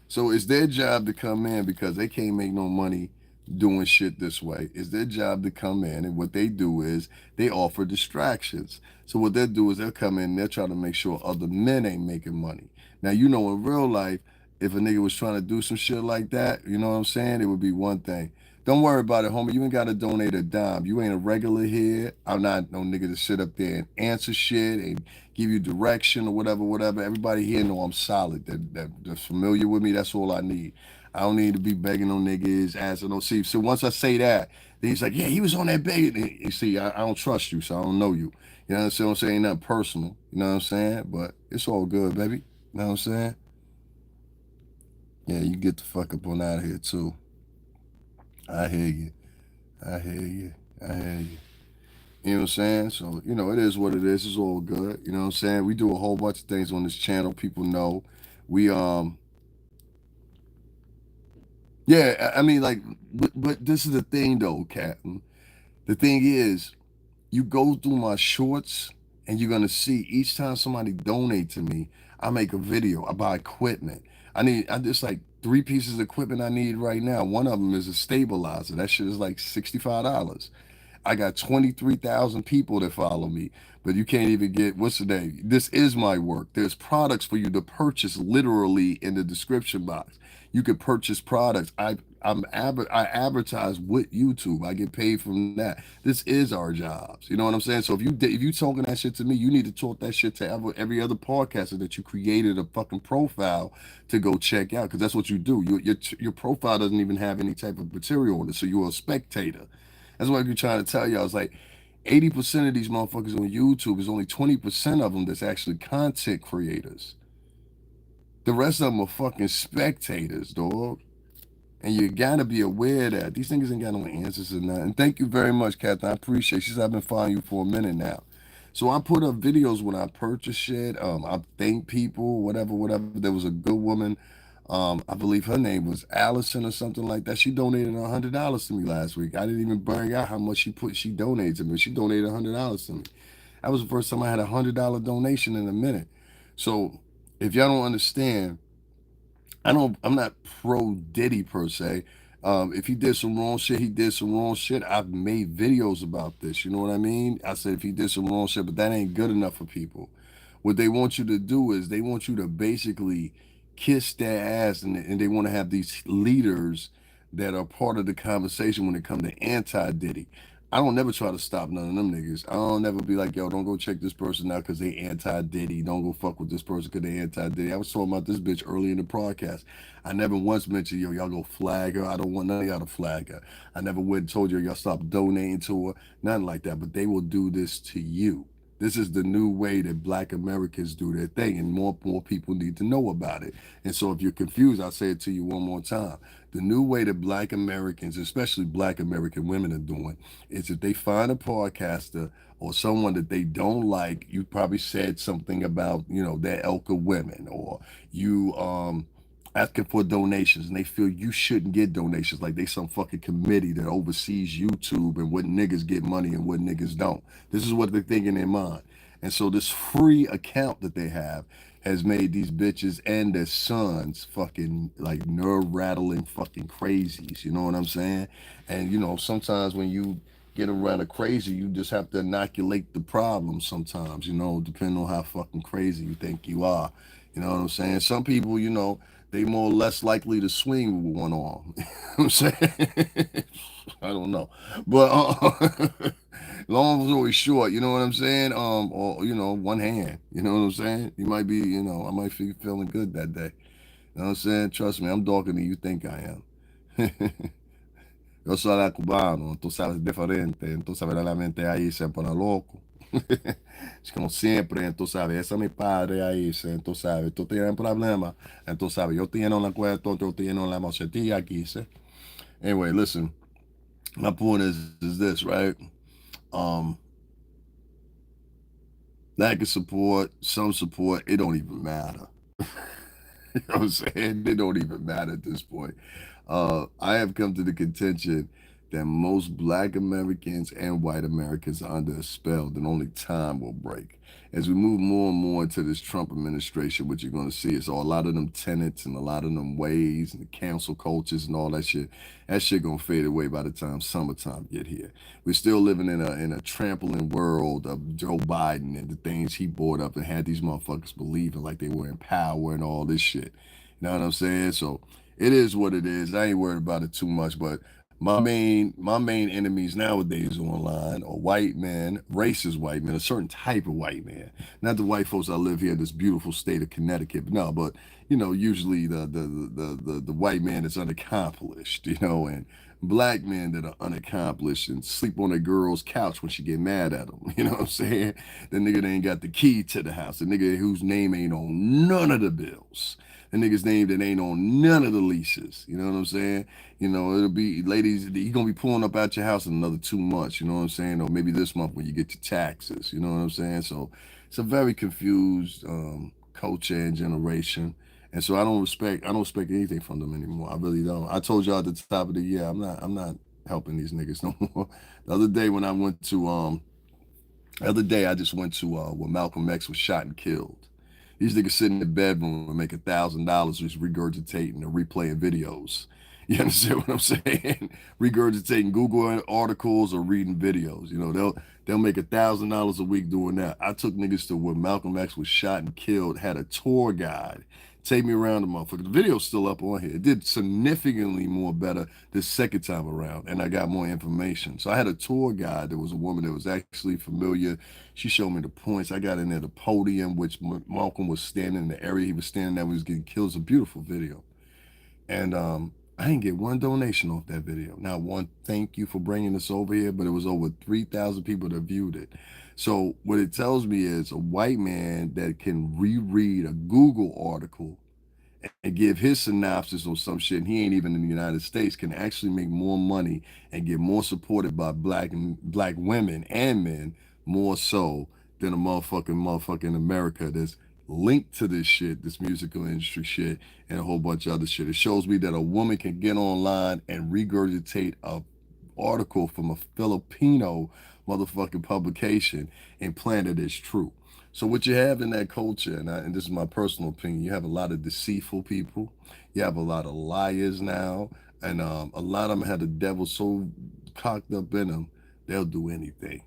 So it's their job to come in because they can't make no money doing shit this way. It's their job to come in, and what they do is they offer distractions. So what they'll do is they'll come in and they'll try to make sure other men ain't making money. Now you know in real life, if a nigga was trying to do some shit like that, you know what I'm saying? It would be one thing. Don't worry about it, homie. You ain't gotta donate a dime. You ain't a regular here. I'm not no nigga to sit up there and answer shit and give you direction or whatever, whatever. Everybody here know I'm solid. That's familiar with me. That's all I need. I don't need to be begging on niggas, asking no see. So once I say that, then he's like, yeah, he was on that begging. You see, I don't trust you, so I don't know you. You know what I'm saying? Ain't nothing personal. You know what I'm saying? But it's all good, baby. You know what I'm saying? Yeah, you get the fuck up on out of here too. I hear you. I hear you. I hear you. You know what I'm saying? So, it is what it is. It's all good. You know what I'm saying? We do a whole bunch of things on this channel. People know. We yeah, I mean like but this is the thing though, Captain. The thing is, you go through my shorts and you're gonna see each time somebody donate to me, I make a video. I buy equipment. I just like three pieces of equipment I need right now. One of them is a stabilizer. That shit is like $65. I got 23,000 people that follow me, but you can't even get what's the name? This is my work. There's products for you to purchase literally in the description box. You can purchase products. I advertise with YouTube. I get paid from that. This is our jobs. You know what I'm saying? So if you talking that shit to me, you need to talk that shit to every other podcaster that you created a fucking profile to go check out because that's what you do. Your profile doesn't even have any type of material on it, so you're a spectator. That's what I be trying to tell you. I was like, 80% of these motherfuckers on YouTube is only 20% of them that's actually content creators. The rest of them are fucking spectators, dog. And you gotta be aware that these niggas ain't got no answers or nothing. Thank you very much, Catherine. I appreciate it. She said I've been following you for a minute now. So I put up videos when I purchase shit. I thank people, whatever, whatever. There was a good woman. I believe her name was Allison or something like that. She donated $100 to me last week. I didn't even bring out how much she donated to me. She donated $100 to me. That was the first time I had $100 donation in a minute. So if y'all don't understand, I'm not pro Diddy per se. If he did some wrong shit, he did some wrong shit. I've made videos about this. You know what I mean? I said if he did some wrong shit, but that ain't good enough for people. What they want you to do is they want you to basically kiss their ass, and they want to have these leaders that are part of the conversation when it comes to anti-Diddy. I don't never try to stop none of them niggas. I don't never be like, yo, don't go check this person out because they anti-Diddy. Don't go fuck with this person because they anti-Diddy. I was talking about this bitch early in the podcast. I never once mentioned, yo, y'all go flag her. I don't want none of y'all to flag her. I never would told you y'all stop donating to her. Nothing like that. But they will do this to you. This is the new way that Black Americans do their thing, and more people need to know about it. And so, if you're confused, I'll say it to you one more time. The new way that Black Americans, especially Black American women, are doing is if they find a podcaster or someone that they don't like, you probably said something about, their elk of women, or you asking for donations and they feel you shouldn't get donations, like they some fucking committee that oversees YouTube and what niggas get money and what niggas don't. This is what they think in their mind. And so this free account that they have has made these bitches and their sons fucking like nerve rattling fucking crazies. You know what I'm saying? And sometimes when you get around a crazy, you just have to inoculate the problem sometimes, depending on how fucking crazy you think you are. You know what I'm saying? Some people, they more or less likely to swing with one arm. You know what I'm saying? I don't know. But long story short, you know what I'm saying? Or one hand. You know what I'm saying? You might be, I might be feeling good that day. You know what I'm saying? Trust me, I'm darker than you think I am. Yo soy cubano, tú sabes, diferente, entonces verdaderamente ahí se pone loco. Es como siempre, tú sabes, ese es mi padre ahí, tú sabes, tú tienes un problema, tú sabes, yo tengo una cuenta, tú tienes la machetilla aquí, ¿sí? Anyway, listen, my point is this, right? Um, lack of support, some support, it don't even matter. You know what I'm saying? They don't even matter at this point. I have come to the contention that most Black Americans and white Americans are under a spell that only time will break. As we move more and more into this Trump administration, what you're going to see is a lot of them tenets and a lot of them ways and the council cultures and all that shit. That shit gonna fade away by the time summertime get here. We're still living in a trampling world of Joe Biden and the things he brought up and had these motherfuckers believing like they were in power and all this shit. You know what I'm saying? So it is what it is. I ain't worried about it too much, but my main enemies nowadays online are white men, racist white men, a certain type of white man. Not the white folks that live here in this beautiful state of Connecticut, but no, but usually the white man that's unaccomplished, and black men that are unaccomplished and sleep on a girl's couch when she get mad at them. You know what I'm saying? The nigga that ain't got the key to the house. The nigga whose name ain't on none of the bills. The nigga's name that ain't on none of the leases. You know what I'm saying? It'll be ladies, he gonna be pulling up at your house in another 2 months, you know what I'm saying? Or maybe this month when you get your taxes, you know what I'm saying? So it's a very confused culture and generation. And so I don't expect anything from them anymore. I really don't. I told y'all at the top of the year, I'm not helping these niggas no more. The other day when I went to the other day I just went to where Malcolm X was shot and killed. These niggas sit in the bedroom and make $1,000 just regurgitating or replaying videos. You understand what I'm saying? Regurgitating Google articles or reading videos. They'll make $1,000 a week doing that. I took niggas to where Malcolm X was shot and killed, had a tour guide take me around the motherfucker. The video's still up on here. It did significantly more better this second time around, and I got more information. So I had a tour guide. There was a woman that was actually familiar. She showed me the points. I got in there, the podium, which Malcolm was standing in the area he was standing at when he was getting killed. It's a beautiful video. And I didn't get one donation off that video. Not one thank you for bringing this over here, but it was over 3,000 people that viewed it. So what it tells me is a white man that can reread a Google article and give his synopsis on some shit, and he ain't even in the United States, can actually make more money and get more supported by black women and men more so than a motherfucking America that's linked to this shit, this musical industry shit, and a whole bunch of other shit. It shows me that a woman can get online and regurgitate a article from a Filipino motherfucking publication and plant it as true. So what you have in that culture, and this is my personal opinion, you have a lot of deceitful people. You have a lot of liars now, and a lot of them have the devil so cocked up in them, they'll do anything.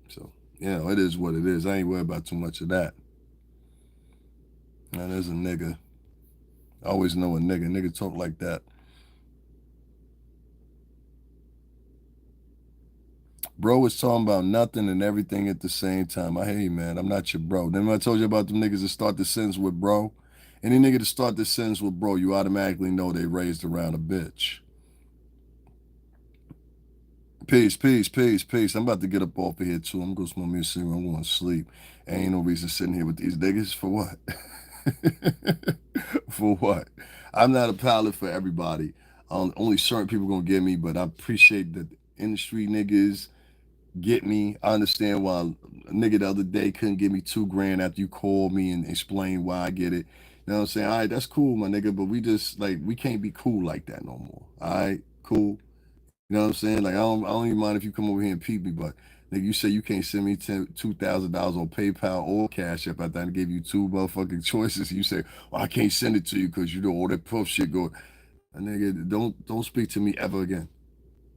So it is what it is. I ain't worried about too much of that. And there's a nigga. I always know a nigga. Nigga talk like that. Bro is talking about nothing and everything at the same time. I hear you, man. I'm not your bro. Then I told you about them niggas that start the sentence with bro. Any nigga to start the sentence with bro, you automatically know they raised around a bitch. Peace, peace, peace, peace. I'm about to get up off of here too. I'm gonna smoke me a cigarette. I'm going to sleep. Ain't no reason sitting here with these niggas for what? For what? I'm not a pilot for everybody. Only certain people gonna get me, but I appreciate that industry niggas get me. I understand why a nigga the other day couldn't give me 2 grand after you called me and explained why I get it. You know what I'm saying? All right, that's cool, my nigga, but we just like we can't be cool like that no more. All right, cool. You know what I'm saying? Like I don't even mind if you come over here and peep me, but nigga, you say you can't send me $2,000 on PayPal or Cash App after I gave you two motherfucking choices. You say, well, I can't send it to you because you know all that puff shit going. Nigga, don't speak to me ever again.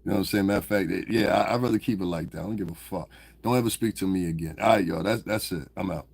You know what I'm saying? Matter of fact, yeah, I'd rather keep it like that. I don't give a fuck. Don't ever speak to me again. All right, y'all. That's it. I'm out.